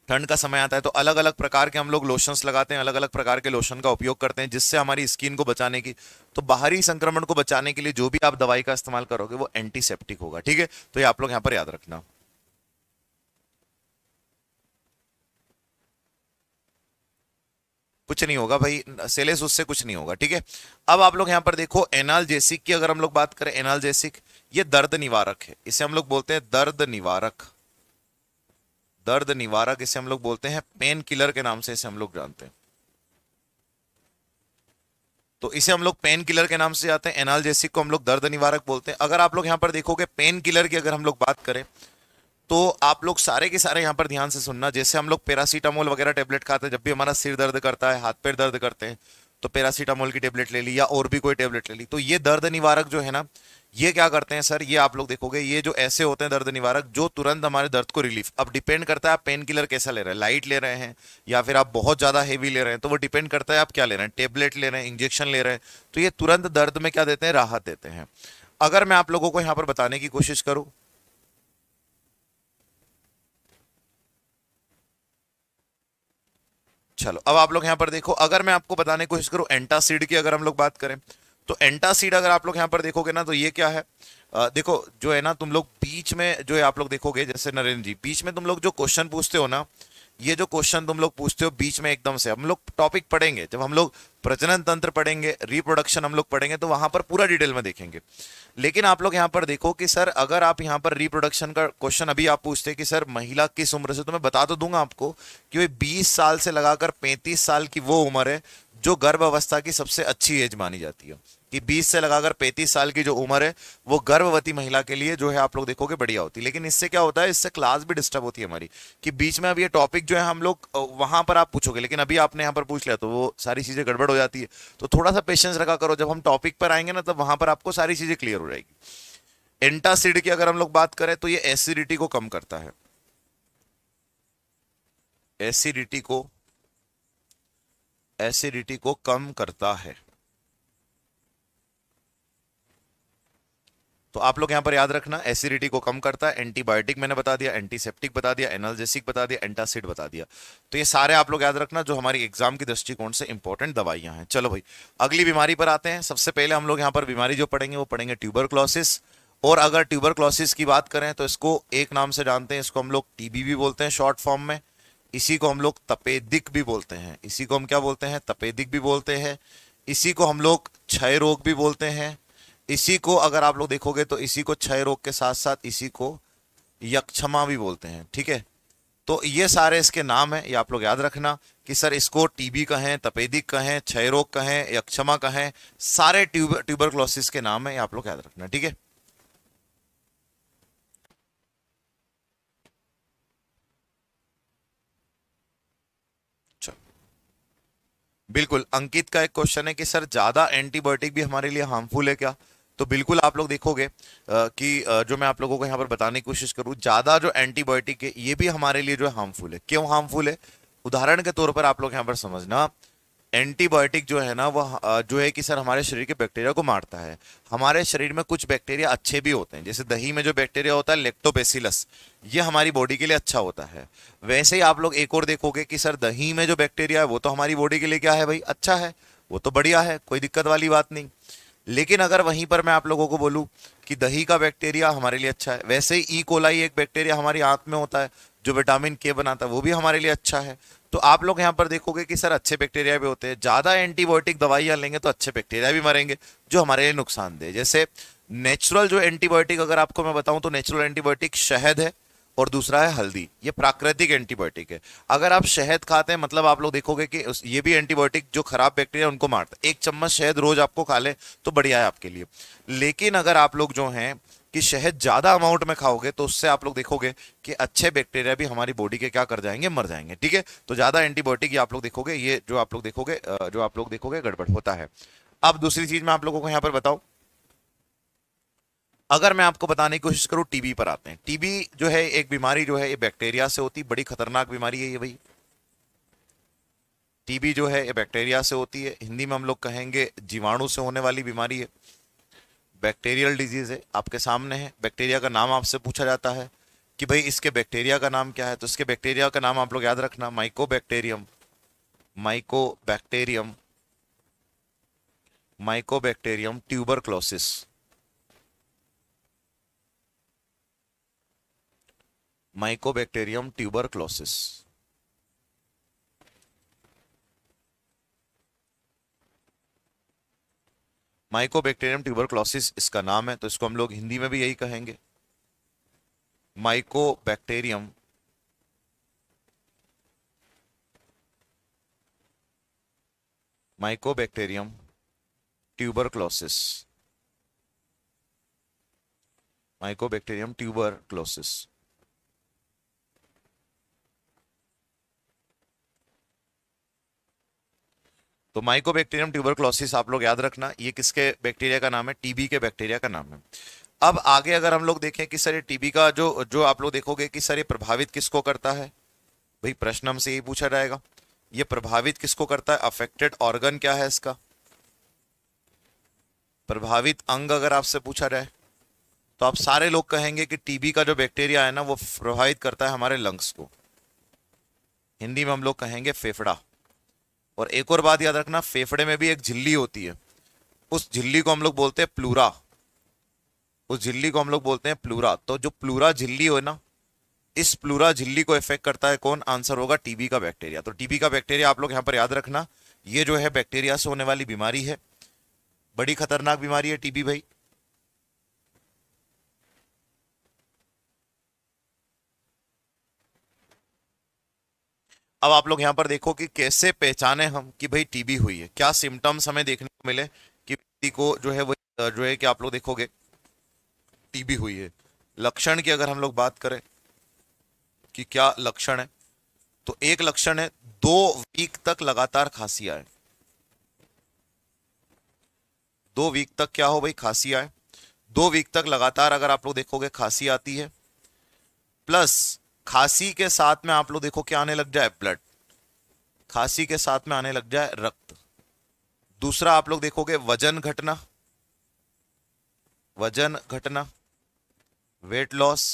A: ठंड का समय आता है, तो अलग अलग प्रकार के हम लोग लोशंस लगाते हैं, अलग अलग प्रकार के लोशन का उपयोग करते हैं जिससे हमारी स्किन को बचाने की। तो बाहरी संक्रमण को बचाने के लिए जो भी आप दवाई का इस्तेमाल करोगे वो एंटीसेप्टिक होगा, ठीक है? तो ये आप लोग यहां पर याद रखना। कुछ नहीं होगा भाई सेलेस, उससे कुछ नहीं होगा, ठीक है? अब आप लोग यहां पर देखो एनाल्जेसिक की अगर हम लोग बात करें, एनाल्जेसिक ये दर्द निवारक है, इसे हम लोग बोलते हैं दर्द निवारक। दर्द निवारक इसे हम लोग बोलते हैं, पेन किलर के नाम से इसे हम लोग जानते हैं। तो इसे हम लोग पेन किलर के नाम से जाते हैं, एनाल्जेसिक को हम लोग दर्द निवारक बोलते हैं। अगर आप लोग यहां पर देखोगे पेन किलर की अगर हम लोग बात करें तो आप लोग सारे के सारे यहां पर ध्यान से सुनना। जैसे हम लोग पैरासीटामोल वगैरह टेबलेट खाते हैं जब भी हमारा सिर दर्द करता है, हाथ पैर दर्द करते हैं, तो पैरासीटामोल की टेबलेट ले ली या और भी कोई टेबलेट ले ली। तो ये दर्द निवारक जो है ना, ये क्या करते हैं सर, ये आप लोग देखोगे ये जो ऐसे होते हैं दर्द निवारक जो तुरंत हमारे दर्द को रिलीफ। अब डिपेंड करता है आप पेन किलर कैसा ले रहे हैं, लाइट ले रहे हैं या फिर आप बहुत ज्यादा हेवी ले रहे हैं, तो वो डिपेंड करता है आप क्या ले रहे हैं, टेबलेट ले रहे हैं, इंजेक्शन ले रहे हैं। तो ये तुरंत दर्द में क्या देते हैं, राहत देते हैं। अगर मैं आप लोगों को यहां पर बताने की कोशिश करूं, चलो अब आप लोग यहां पर देखो, अगर मैं आपको बताने की कोशिश करूं एंटासिड की अगर हम लोग बात करें, तो एंटासिड अगर आप लोग यहां पर देखोगे ना तो ये क्या है, देखो जो है ना तुम लोग बीच में जो है आप लोग देखोगे, जैसे नरेंद्र जी बीच में तुम लोग जो क्वेश्चन पूछते हो ना, ये जो क्वेश्चन तुम लोग पूछते हो बीच में एकदम से, हम लोग टॉपिक पढ़ेंगे जब हम लोग प्रजनन तंत्र पढ़ेंगे, रिप्रोडक्शन हम लोग पढ़ेंगे तो वहां पर पूरा डिटेल में देखेंगे। लेकिन आप लोग यहां पर देखो कि सर अगर आप यहां पर रिप्रोडक्शन का क्वेश्चन अभी आप पूछते हैं कि सर महिला किस उम्र से, तो मैं बता तो दूंगा आपको कि भाई 20 साल से लगाकर 35 साल की वो उम्र है जो गर्भ अवस्था की सबसे अच्छी एज मानी जाती है। कि 20 से लगाकर 35 साल की जो उम्र है वो गर्भवती महिला के लिए जो है आप लोग देखोगे बढ़िया होती है। लेकिन इससे क्या होता है, इससे क्लास भी डिस्टर्ब होती है हमारी, कि बीच में अब ये टॉपिक जो है हम लोग वहां पर आप पूछोगे, लेकिन अभी आपने यहाँ पर पूछ लिया तो वो सारी चीजें गड़बड़ हो जाती है। तो थोड़ा सा पेशेंस रखा करो, जब हम टॉपिक पर आएंगे ना तब वहां पर आपको सारी चीजें क्लियर हो जाएगी। एंटासिड की अगर हम लोग बात करें तो ये एसिडिटी को कम करता है, एसिडिटी को कम करता है। तो आप लोग यहां पर याद रखना, एसिडिटी को कम करता है, एंटीबायोटिक मैंने बता दिया, एंटीसेप्टिक बता दिया, एनाल्जेसिक बता दिया, एंटासिड बता दिया। तो ये सारे आप लोग याद रखना जो हमारी एग्जाम की दृष्टिकोण से इंपॉर्टेंट दवाइयां हैं। चलो भाई अगली बीमारी पर आते हैं। सबसे पहले हम लोग यहां पर बीमारी जो पढ़ेंगे वो पढ़ेंगे ट्यूबरक्लोसिस। और अगर ट्यूबरक्लोसिस की बात करें तो इसको एक नाम से जानते हैं, इसको हम लोग टीबी भी बोलते हैं शॉर्ट फॉर्म में, इसी को हम लोग तपेदिक भी बोलते हैं, इसी को हम क्या बोलते हैं, तपेदिक भी बोलते हैं, इसी को हम लोग क्षय रोग भी बोलते हैं, इसी को अगर आप लोग देखोगे तो इसी को क्षय रोग के साथ साथ इसी को यक्षमा भी बोलते हैं, ठीक है? तो ये सारे इसके नाम हैं, ये आप लोग याद रखना कि सर इसको टीबी कहें, तपेदिक कहें, क्षय रोग कहें, यक्षमा कहें, सारे ट्यूबरक्लोसिस के नाम है, ये आप लोग याद रखना, ठीक है? चलो बिल्कुल, अंकित का एक क्वेश्चन है कि सर ज्यादा एंटीबायोटिक भी हमारे लिए हार्मफुल है क्या? तो बिल्कुल आप लोग देखोगे कि जो मैं आप लोगों को यहाँ पर बताने की कोशिश करूँ, ज्यादा जो एंटीबायोटिक है ये भी हमारे लिए जो है हार्मफुल है। क्यों हार्मफुल है? उदाहरण के तौर पर आप लोग यहाँ पर समझना, एंटीबायोटिक जो है ना वह जो है कि सर हमारे शरीर के बैक्टीरिया को मारता है। हमारे शरीर में कुछ बैक्टीरिया अच्छे भी होते हैं, जैसे दही में जो बैक्टीरिया होता है लैक्टोबैसिलस, ये हमारी बॉडी के लिए अच्छा होता है। वैसे ही आप लोग एक और देखोगे कि सर दही में जो बैक्टीरिया है वो तो हमारी बॉडी के लिए क्या है भाई, अच्छा है, वो तो बढ़िया है, कोई दिक्कत वाली बात नहीं। लेकिन अगर वहीं पर मैं आप लोगों को बोलूं कि दही का बैक्टीरिया हमारे लिए अच्छा है, वैसे ही ई कोलाई एक बैक्टीरिया हमारी आंत में होता है जो विटामिन के बनाता है, वो भी हमारे लिए अच्छा है। तो आप लोग यहाँ पर देखोगे कि सर अच्छे बैक्टीरिया भी होते हैं, ज्यादा एंटीबायोटिक दवाइयां लेंगे तो अच्छे बैक्टीरिया भी मरेंगे जो हमारे लिए नुकसानदेह। जैसे नेचुरल जो एंटीबायोटिक अगर आपको मैं बताऊं तो नेचुरल एंटीबायोटिक शहद है और दूसरा है हल्दी, ये प्राकृतिक एंटीबायोटिक है। अगर आप शहद खाते हैं मतलब आप लोग देखोगे कि ये भी एंटीबायोटिक जो खराब बैक्टीरिया उनको मारता है। एक चम्मच शहद रोज आपको खा ले तो बढ़िया है आपके लिए। लेकिन अगर आप लोग जो हैं कि शहद ज्यादा अमाउंट में खाओगे तो उससे आप लोग देखोगे कि अच्छे बैक्टीरिया भी हमारी बॉडी के क्या कर जाएंगे, मर जाएंगे। ठीक है, तो ज्यादा एंटीबायोटिक ये आप लोग देखोगे, ये जो आप लोग देखोगे गड़बड़ होता है। अब दूसरी चीज मैं आप लोगों को यहां पर बताऊं, अगर मैं आपको बताने की कोशिश करूं, टीबी पर आते हैं। टीबी जो है एक बीमारी जो है ये बैक्टीरिया से होती, बड़ी खतरनाक बीमारी है ये भाई। टीबी जो है ये बैक्टीरिया से होती है, हिंदी में हम लोग कहेंगे जीवाणु से होने वाली बीमारी है, बैक्टीरियल डिजीज है। आपके सामने है, बैक्टीरिया का नाम आपसे पूछा जाता है कि भाई इसके बैक्टीरिया का नाम क्या है, तो इसके बैक्टीरिया का नाम आप लोग याद रखना, Mycobacterium, Mycobacterium, Mycobacterium tuberculosis, Mycobacterium tuberculosis. Mycobacterium tuberculosis इसका नाम है, तो इसको हम लोग हिंदी में भी यही कहेंगे, Mycobacterium Mycobacterium tuberculosis, Mycobacterium tuberculosis. तो माइकोबैक्टीरियम ट्यूबरक्लोसिस आप लोग याद रखना, ये किसके बैक्टीरिया का नाम है, टीबी के बैक्टीरिया का नाम है। अब आगे अगर हम लोग देखें कि सर ये टीबी का जो जो आप लोग देखोगे कि सर ये प्रभावित किसको करता है, भाई प्रश्न हमसे यही पूछा जाएगा, ये प्रभावित किसको करता है, अफेक्टेड ऑर्गन क्या है इसका, प्रभावित अंग अगर आपसे पूछा जाए तो आप सारे लोग कहेंगे कि टीबी का जो बैक्टीरिया है ना वो प्रभावित करता है हमारे लंग्स को, हिंदी में हम लोग कहेंगे फेफड़ा। और एक और बात याद रखना, फेफड़े में भी एक झिल्ली होती है, उस झिल्ली को हम लोग बोलते हैं प्लूरा, उस झिल्ली को हम लोग बोलते हैं प्लूरा। तो जो प्लूरा झिल्ली हो ना, इस प्लूरा झिल्ली को इफेक्ट करता है कौन, आंसर होगा टीबी का बैक्टीरिया। तो टीबी का बैक्टीरिया आप लोग यहां पर याद रखना, ये जो है बैक्टीरिया से होने वाली बीमारी है, बड़ी खतरनाक बीमारी है टीबी भाई। अब आप लोग यहां पर देखो कि कैसे पहचाने हम कि भाई टीबी हुई है, क्या सिम्टम्स हमें देखने को मिले कि व्यक्ति को जो है वो जो है कि आप लोग देखोगे टीबी हुई है। लक्षण की अगर हम लोग बात करें कि क्या लक्षण है, तो एक लक्षण है 2 वीक तक लगातार खांसी आए, 2 वीक तक क्या हो भाई, खांसी आए। 2 वीक तक लगातार अगर आप लोग देखोगे खांसी आती है, प्लस खांसी के साथ में आप लोग देखो क्या आने लग जाए, ब्लड, खांसी के साथ में आने लग जाए रक्त। दूसरा आप लोग देखोगे वजन घटना, वजन घटना, वेट लॉस।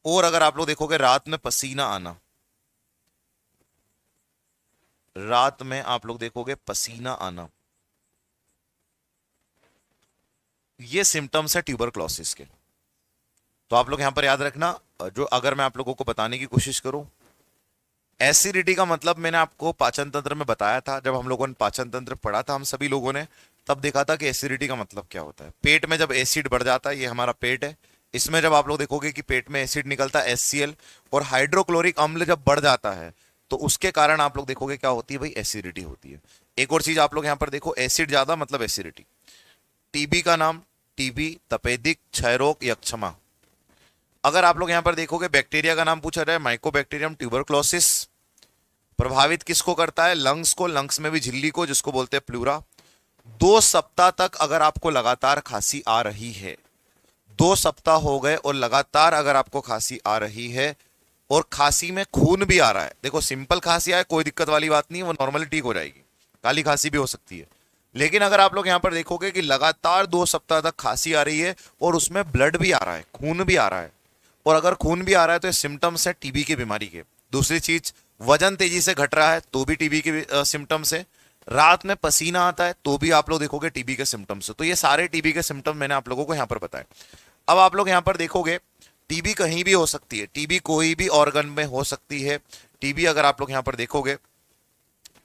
A: और अगर आप लोग देखोगे रात में पसीना आना, रात में आप लोग देखोगे पसीना आना, ये सिम्टम्स है ट्यूबरक्लोसिस के। तो आप लोग यहां पर याद रखना, जो अगर मैं आप लोगों को बताने की कोशिश करूं, एसिडिटी का मतलब मैंने आपको पाचन तंत्र में बताया था, जब हम लोगों ने पाचन तंत्र पढ़ा था हम सभी लोगों ने, तब देखा था कि एसिडिटी का मतलब क्या होता है। पेट में जब एसिड बढ़ जाता है, ये हमारा पेट है, इसमें जब आप लोग देखोगे कि पेट में एसिड निकलता है HCl, और हाइड्रोक्लोरिक अम्ल जब बढ़ जाता है तो उसके कारण आप लोग देखोगे क्या होती है भाई, एसिडिटी होती है। एक और चीज आप लोग यहां पर देखो, एसिड ज्यादा मतलब एसिडिटी। टीबी का नाम, टीबी, तपेदिक, क्षय रोग, यक्षमा। अगर आप लोग यहां पर देखोगे बैक्टीरिया का नाम पूछा जाए, माइकोबैक्टीरियम ट्यूबरक्लोसिस, प्रभावित किसको करता है, लंग्स को, लंग्स में भी झिल्ली को जिसको बोलते हैं प्लूरा। 2 सप्ताह तक अगर आपको लगातार खांसी आ रही है, 2 सप्ताह हो गए और लगातार अगर आपको खांसी आ रही है और खांसी में खून भी आ रहा है, देखो सिंपल खांसी आए कोई दिक्कत वाली बात नहीं है, वो नॉर्मली ठीक हो जाएगी, काली खांसी भी हो सकती है। लेकिन अगर आप लोग यहां पर देखोगे कि लगातार 2 सप्ताह तक खांसी आ रही है और उसमें ब्लड भी आ रहा है, खून भी आ रहा है, और अगर खून भी आ रहा है तो ये सिम्टम्स है टीबी की बीमारी के। दूसरी चीज, वजन तेजी से घट रहा है तो भी टीबी के सिम्टम्स है, रात में पसीना आता है तो भी आप लोग देखोगे टीबी के सिम्टम्स है। तो ये सारे टीबी के सिम्टम मैंने आप लोगों को यहां पर बताए। अब आप लोग यहां पर देखोगे टीबी कहीं भी हो सकती है, टीबी कोई भी ऑर्गन में हो सकती है। टीबी अगर आप लोग यहां पर देखोगे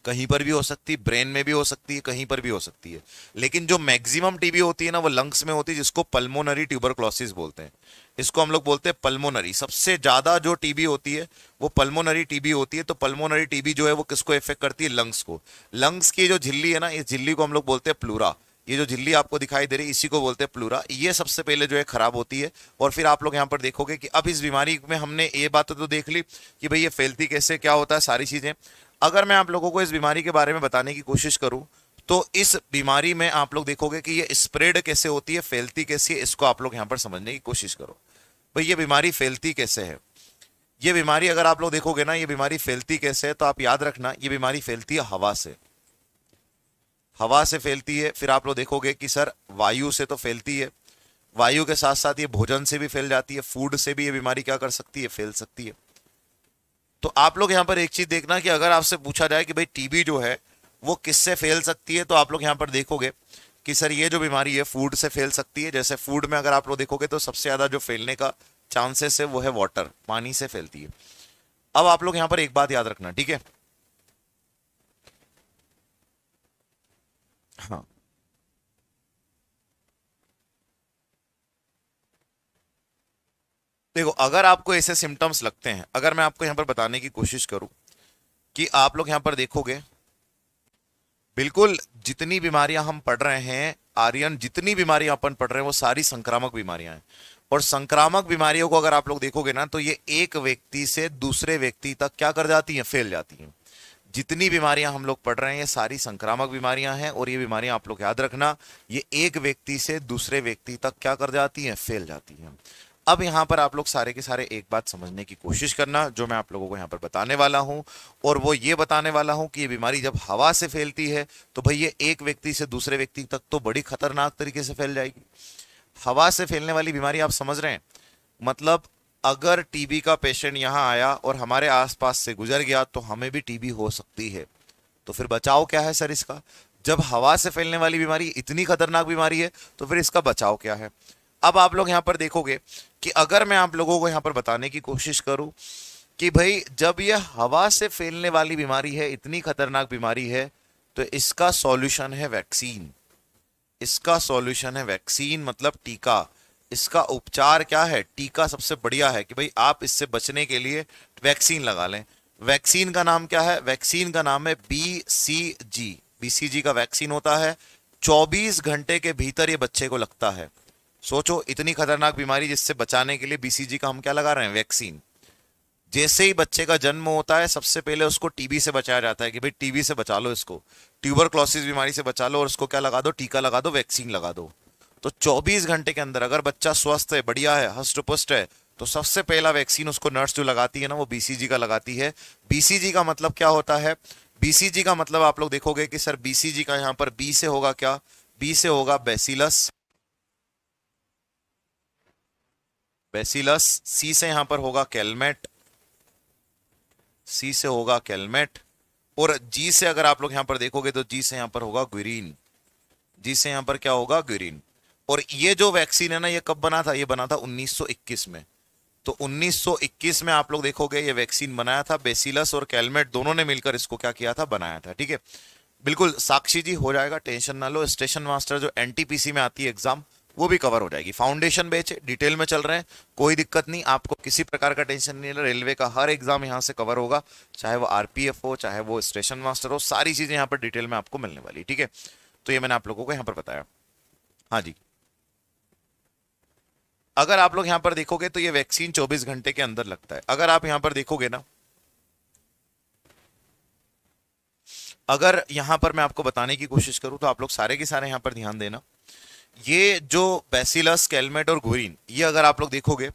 A: कहीं पर भी हो सकती है, ब्रेन में भी हो सकती है, कहीं पर भी हो सकती है। लेकिन जो मैक्सिमम टीबी होती है ना वो लंग्स में होती है, जिसको पल्मोनरी ट्यूबरक्लोसिस बोलते हैं। इसको हम लोग बोलते हैं पल्मोनरी। सबसे ज्यादा जो टीबी होती है वो पल्मोनरी टीबी होती है। तो पल्मोनरी टीबी जो है वो किसको इफेक्ट करती है? लंग्स को। लंग्स की जो झिल्ली है ना, इस झिल्ली को हम लोग बोलते हैं प्लूरा। ये जो झिल्ली आपको दिखाई दे रही है इसी को बोलते हैं प्लूरा। ये सबसे पहले जो है खराब होती है। और फिर आप लोग यहाँ पर देखोगे कि अब इस बीमारी में हमने ये बात तो देख ली कि भाई ये फैलती कैसे, क्या होता है, सारी चीजें। अगर मैं आप लोगों को इस बीमारी के बारे में बताने की कोशिश करूं तो इस बीमारी में आप लोग देखोगे कि ये स्प्रेड कैसे होती है, फैलती कैसी है, इसको आप लोग यहां पर समझने की कोशिश करो। भाई ये बीमारी फैलती कैसे है? ये बीमारी अगर आप लोग देखोगे ना, ये बीमारी फैलती कैसे है, तो आप याद रखना ये बीमारी फैलती है हवा से। हवा से फैलती है। फिर आप लोग देखोगे कि सर वायु से तो फैलती है, वायु के साथ साथ ये भोजन से भी फैल जाती है, फूड से भी ये बीमारी क्या कर सकती है? फैल सकती है। तो आप लोग यहां पर एक चीज देखना कि अगर आपसे पूछा जाए कि भाई टीबी जो है वो किससे फैल सकती है, तो आप लोग यहां पर देखोगे कि सर ये जो बीमारी है फूड से फैल सकती है। जैसे फूड में अगर आप लोग देखोगे तो सबसे ज्यादा जो फैलने का चांसेस है वो है वाटर, पानी से फैलती है। अब आप लोग यहां पर एक बात याद रखना, ठीक है? हाँ, देखो अगर आपको ऐसे सिम्टम्स लगते हैं, अगर मैं आपको यहां पर बताने की कोशिश करूं कि आप लोग यहां पर देखोगे बिल्कुल जितनी बीमारियां हम पढ़ रहे हैं आर्यन, जितनी बीमारियां अपन पढ़ रहे हैं वो सारी संक्रामक बीमारियां हैं। और संक्रामक बीमारियों को अगर आप लोग देखोगे ना तो ये एक व्यक्ति से दूसरे व्यक्ति तक क्या कर जाती हैं? फैल जाती हैं। जितनी बीमारियां हम लोग पढ़ रहे हैं ये सारी संक्रामक बीमारियां हैं। और ये बीमारियां आप लोग याद रखना, ये एक व्यक्ति से दूसरे व्यक्ति तक क्या कर जाती हैं? फैल जाती हैं। अब यहां पर आप लोग सारे के सारे एक बात समझने की कोशिश करना जो मैं आप लोगों को यहां पर बताने वाला हूं। और वो ये बताने वाला हूं कि ये बीमारी जब हवा से फैलती है तो भाई ये एक व्यक्ति से दूसरे व्यक्ति तक तो बड़ी खतरनाक तरीके से फैल जाएगी। हवा से फैलने वाली बीमारी आप समझ रहे हैं? मतलब अगर टीबी का पेशेंट यहां आया और हमारे आसपास से गुजर गया तो हमें भी टीबी हो सकती है। तो फिर बचाव क्या है सर इसका? जब हवा से फैलने वाली बीमारी इतनी खतरनाक बीमारी है तो फिर इसका बचाव क्या है? अब आप लोग यहां पर देखोगे कि अगर मैं आप लोगों को यहां पर बताने की कोशिश करूं कि भाई जब यह हवा से फैलने वाली बीमारी है, इतनी खतरनाक बीमारी है, तो इसका सॉल्यूशन है वैक्सीन। इसका सॉल्यूशन है वैक्सीन, मतलब टीका। इसका उपचार क्या है? टीका सबसे बढ़िया है कि भाई आप इससे बचने के लिए वैक्सीन लगा लें। वैक्सीन का नाम क्या है? वैक्सीन का नाम है बीसीजी। बीसीजी का वैक्सीन होता है, 24 घंटे के भीतर ये बच्चे को लगता है। सोचो इतनी खतरनाक बीमारी जिससे बचाने के लिए बीसीजी का हम क्या लगा रहे हैं? वैक्सीन। जैसे ही बच्चे का जन्म होता है सबसे पहले उसको टीबी से बचाया जाता है कि भाई टीबी से बचा लो इसको, ट्यूबरक्लोसिस बीमारी से बचा लो और उसको क्या लगा दो? टीका लगा दो, वैक्सीन लगा दो। तो 24 घंटे के अंदर अगर बच्चा स्वस्थ है, बढ़िया है, हष्ट पुष्ट है, तो सबसे पहला वैक्सीन उसको नर्स जो लगाती है ना वो बीसीजी का लगाती है। बीसीजी का मतलब क्या होता है? बीसीजी का मतलब आप लोग देखोगे कि सर बीसीजी का यहां पर बी से होगा क्या? बी से होगा बेसिलस, बेसिलस। सी से यहां पर होगा कैलमेट, सी से होगा कैलमेट। और जी से अगर आप लोग यहां पर देखोगे तो जी से यहां पर होगा ग्वीरिन, जी से यहां पर क्या होगा? ग्वीरिन। और ये जो वैक्सीन है ना ये कब बना था? ये बना था 1921 में। तो 1921 में आप लोग देखोगे ये वैक्सीन बनाया था, बेसिलस और कैलमेट दोनों ने मिलकर इसको क्या किया था? बनाया था। ठीक है, बिल्कुल साक्षी जी हो जाएगा, टेंशन ना लो। स्टेशन मास्टर जो एनटीपीसी में आती है एग्जाम वो भी कवर हो जाएगी। फाउंडेशन बैच डिटेल में चल रहे हैं, कोई दिक्कत नहीं, आपको किसी प्रकार का टेंशन नहीं है। रेलवे का हर एग्जाम यहाँ से कवर होगा, चाहे वो आरपीएफ हो चाहे वो स्टेशन मास्टर हो, सारी चीजें यहाँ पर डिटेल में आपको मिलने वाली। ठीक है, तो ये मैंने आप लोगों को यहाँ पर बताया। हाँ जी, अगर आप लोग यहाँ पर देखोगे तो ये वैक्सीन 24 घंटे के अंदर लगता है। अगर आप यहाँ पर देखोगे ना, अगर यहाँ पर मैं आपको बताने की कोशिश करूँ तो आप लोग सारे के सारे यहाँ पर ध्यान देना। ये जो बैसिलस, कैलमेट और घुरीन, ये अगर आप लोग देखोगे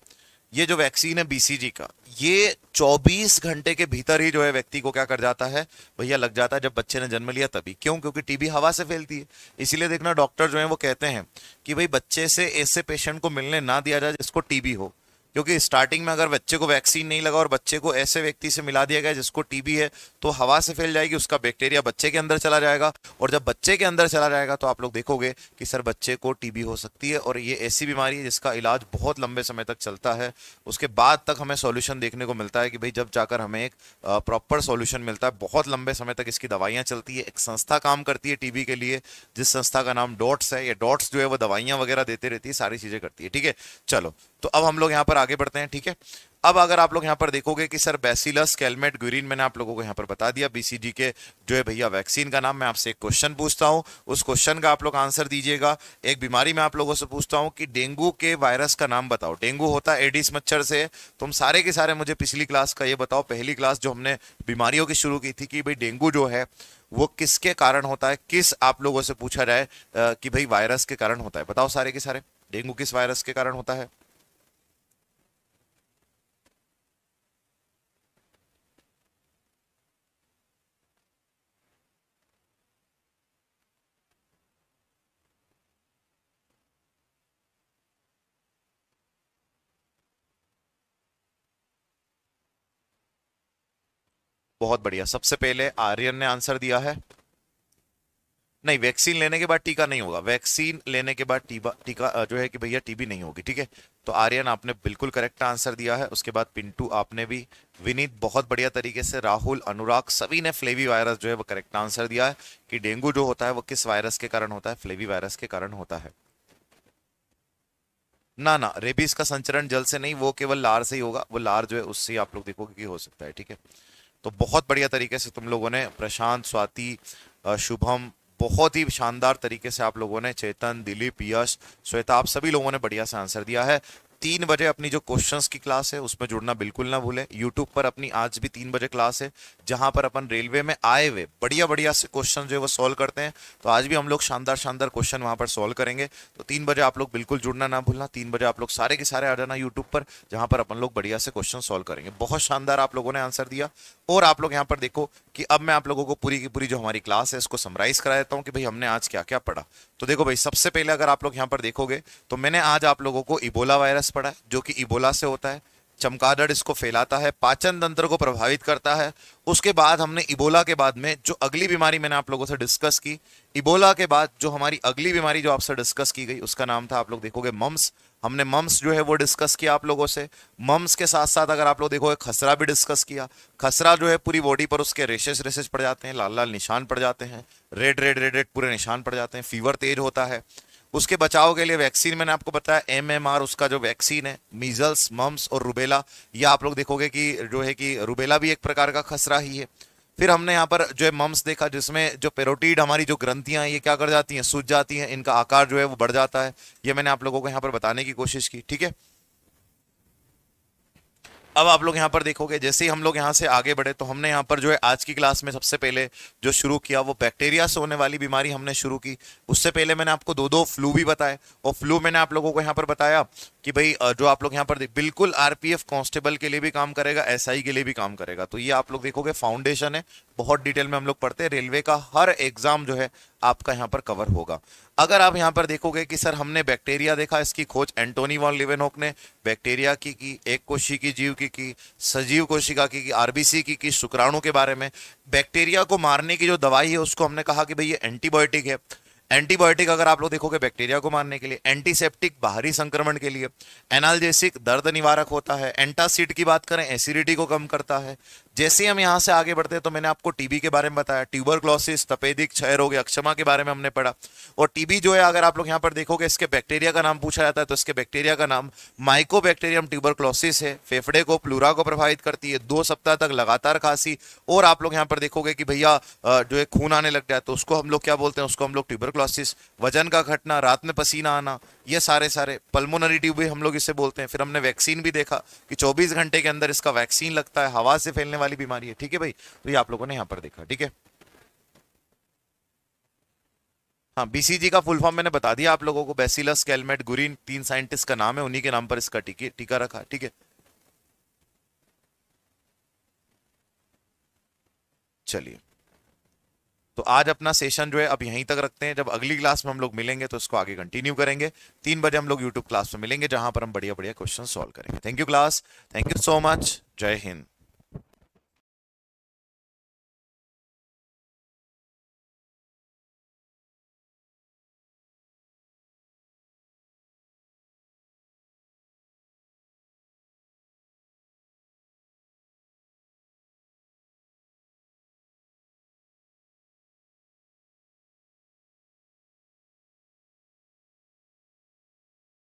A: ये जो वैक्सीन है बीसीजी का, ये 24 घंटे के भीतर ही जो है व्यक्ति को क्या कर जाता है? भैया लग जाता है जब बच्चे ने जन्म लिया तभी। क्यों? क्योंकि टीबी हवा से फैलती है। इसीलिए देखना डॉक्टर जो है वो कहते हैं कि भाई बच्चे से ऐसे पेशेंट को मिलने ना दिया जाए जिसको टीबी हो। क्योंकि स्टार्टिंग में अगर बच्चे को वैक्सीन नहीं लगा और बच्चे को ऐसे व्यक्ति से मिला दिया गया जिसको टीबी है, तो हवा से फैल जाएगी, उसका बैक्टीरिया बच्चे के अंदर चला जाएगा, और जब बच्चे के अंदर चला जाएगा तो आप लोग देखोगे कि सर बच्चे को टीबी हो सकती है। और ये ऐसी बीमारी है जिसका इलाज बहुत लंबे समय तक चलता है, उसके बाद तक हमें सॉल्यूशन देखने को मिलता है कि भाई जब जाकर हमें एक प्रॉपर सॉल्यूशन मिलता है। बहुत लंबे समय तक इसकी दवाइयां चलती है। एक संस्था काम करती है टीबी के लिए, जिस संस्था का नाम डॉट्स है। ये डॉट्स जो है वो दवाइयां वगैरह देते रहती है, सारी चीजें करती है, ठीक है। चलो, तो अब हम लोग यहाँ पर आगे बढ़ते हैं, ठीक है। अब अगर आप लोग यहाँ पर देखोगे कि सर बैसिलस कैलमेट ग्यूरिन मैंने आप लोगों को यहाँ पर बता दिया, बीसीजी के जो है भैया वैक्सीन का नाम। मैं आपसे एक क्वेश्चन पूछता हूँ, उस क्वेश्चन का आप लोग आंसर दीजिएगा। एक बीमारी मैं आप लोगों से पूछता हूँ कि डेंगू के वायरस का नाम बताओ। डेंगू होता है एडिस मच्छर से। तुम सारे के सारे मुझे पिछली क्लास का ये बताओ, पहली क्लास जो हमने बीमारियों की शुरू की थी, कि भाई डेंगू जो है वो किसके कारण होता है। किस आप लोगों से पूछा जाए कि भाई वायरस के कारण होता है, बताओ सारे के सारे, डेंगू किस वायरस के कारण होता है। बहुत बढ़िया, सबसे पहले आर्यन ने आंसर दिया है। नहीं, वैक्सीन लेने के बाद टीका नहीं होगा। वैक्सीन लेने के बाद टीका जो है कि भैया टीबी नहीं होगी, ठीक है। तो आर्यन आपने बिल्कुल करेक्ट आंसर दिया है। उसके बाद पिंटू आपने भी, विनीत बहुत बढ़िया तरीके से, राहुल, अनुराग सभी ने फ्लेवी वायरस जो है वो करेक्ट आंसर दिया है कि डेंगू जो होता है वो किस वायरस के कारण होता है, फ्लेवी वायरस के कारण होता है। ना ना, रेबीज का संचरण जल से नहीं, वो केवल लार से ही होगा। वो लार जो है उससे आप लोग देखोगे कि हो सकता है, ठीक है। तो बहुत बढ़िया तरीके से तुम लोगों ने, प्रशांत, स्वाति, शुभम, बहुत ही शानदार तरीके से आप लोगों ने, चेतन, दिलीप, यश, श्वेता, आप सभी लोगों ने बढ़िया से आंसर दिया है। 3 बजे अपनी जो क्वेश्चंस की क्लास है उसमें जुड़ना बिल्कुल ना भूलें। यूट्यूब पर अपनी आज भी 3 बजे क्लास है, जहां पर अपन रेलवे में आए हुए बढ़िया बढ़िया से क्वेश्चन जो है वो सॉल्व करते हैं। तो आज भी हम लोग शानदार शानदार क्वेश्चन वहां पर सॉल्व करेंगे। तो 3 बजे आप लोग बिल्कुल जुड़ना ना भूलना। 3 बजे आप लोग सारे के सारे आ जाना यूट्यूब पर, जहां पर अपन लोग बढ़िया से क्वेश्चन सॉल्व करेंगे। बहुत शानदार आप लोगों ने आंसर दिया। और आप लोग यहाँ पर देखो कि अब मैं आप लोगों को पूरी की पूरी जो हमारी क्लास है इसको समराइज करा देता हूँ कि भाई हमने आज क्या क्या पढ़ा। तो देखो भाई, सबसे पहले अगर आप लोग यहाँ पर देखोगे तो मैंने आज आप लोगों को इबोला वायरस पढ़ा है, जो कि इबोला से होता है। चमगादड़ इसको फैलाता है, पाचन तंत्र को प्रभावित करता है। उसके बाद हमने इबोला के बाद में जो अगली बीमारी मैंने आप लोगों से डिस्कस की, इबोला के बाद जो हमारी अगली बीमारी जो आपसे डिस्कस की गई उसका नाम था, आप लोग देखोगे, मम्स। हमने मम्स जो है वो डिस्कस किया आप लोगों से। मम्स के साथ साथ अगर आप लोग देखोगे खसरा भी डिस्कस किया। खसरा जो है पूरी बॉडी पर उसके रेशेस रेशेस पड़ जाते हैं, लाल लाल निशान पड़ जाते हैं, रेड रेड रेड रेड पूरे निशान पड़ जाते हैं, फीवर तेज होता है। उसके बचाव के लिए वैक्सीन मैंने आपको बताया, MMR उसका जो वैक्सीन है, मीजल्स, मम्स और रुबेला। या आप लोग देखोगे कि जो है कि रुबेला भी एक प्रकार का खसरा ही है। फिर हमने यहाँ पर जो है मम्स देखा, जिसमें जो पेरोटिड हमारी जो ग्रंथियां हैं ये क्या कर जाती हैं, सूज जाती हैं, इनका आकार जो है वो बढ़ जाता है। ये मैंने आप लोगों को यहाँ पर बताने की कोशिश की, ठीक है। अब आप लोग यहाँ पर देखोगे, जैसे ही हम लोग यहाँ से आगे बढ़े तो हमने यहाँ पर जो है आज की क्लास में सबसे पहले जो शुरू किया वो बैक्टीरिया से होने वाली बीमारी हमने शुरू की। उससे पहले मैंने आपको दो दो फ्लू भी बताए, और फ्लू मैंने आप लोगों को यहाँ पर बताया कि भाई जो आप लोग यहाँ पर बिल्कुल आरपीएफ कांस्टेबल के लिए भी काम करेगा, एसआई के लिए भी काम करेगा। तो ये आप लोग देखोगे फाउंडेशन है, बहुत डिटेल में हम लोग पढ़ते हैं। रेलवे का हर एग्जाम जो है आपका यहाँ पर कवर होगा। अगर आप यहाँ पर देखोगे कि सर हमने बैक्टीरिया देखा, इसकी खोज एंटोनी वॉन लिवेनहोक ने बैक्टीरिया की एक कोशिकी जीव की सजीव कोशिका की आरबीसी की शुक्राणु के बारे में। बैक्टीरिया को मारने की जो दवाई है उसको हमने कहा कि भाई ये एंटीबायोटिक है। एंटीबायोटिक अगर आप लोग देखोगे बैक्टीरिया को मारने के लिए, एंटीसेप्टिक बाहरी संक्रमण के लिए, एनाल्जेसिक दर्द निवारक होता है, एंटासिड की बात करें एसिडिटी को कम करता है। जैसे हम यहां से आगे बढ़ते हैं तो मैंने आपको टीबी के बारे में बताया, ट्यूबरक्लोसिस, तपेदिक क्षय रोग, अक्षमा के बारे में हमने पढ़ा। और टीबी जो है अगर आप लोग यहाँ पर देखोगे इसके बैक्टीरिया का नाम पूछा जाता है तो इसके बैक्टीरिया का नाम माइकोबैक्टीरियम ट्यूबरक्लोसिस है। फेफड़े को, प्लूरा को प्रभावित करती है, 2 सप्ताह तक लगातार खांसी। और आप लोग यहाँ पर देखोगे कि भैया जो है खून आने लग जाए तो उसको हम लोग क्या बोलते हैं, उसको हम लोग ट्यूबरक्लोसिस। वजन का घटना, रात में पसीना आना, ये सारे सारे पल्मोनरी ट्यूब भी हम लोग इसे बोलते हैं। फिर हमने वैक्सीन भी देखा कि 24 घंटे के अंदर इसका वैक्सीन लगता है, हवा से फैलने वाली बीमारी है, ठीक है भाई। तो ये आप लोगों ने यहां पर देखा, ठीक है। हाँ, बीसीजी का फुल फॉर्म मैंने बता दिया आप लोगों को, बैसिलस कैलमेट गुरिन, 3 साइंटिस्ट का नाम है, उन्हीं के नाम पर इसका टीका रखा, ठीक है। चलिए, तो आज अपना सेशन जो है अब यहीं तक रखते हैं। जब अगली क्लास में हम लोग मिलेंगे तो इसको आगे कंटिन्यू करेंगे। 3 बजे हम लोग यूट्यूब क्लास में मिलेंगे, जहां पर हम बढ़िया बढ़िया क्वेश्चन सॉल्व करेंगे। Thank you class, thank you so much, जय हिंद।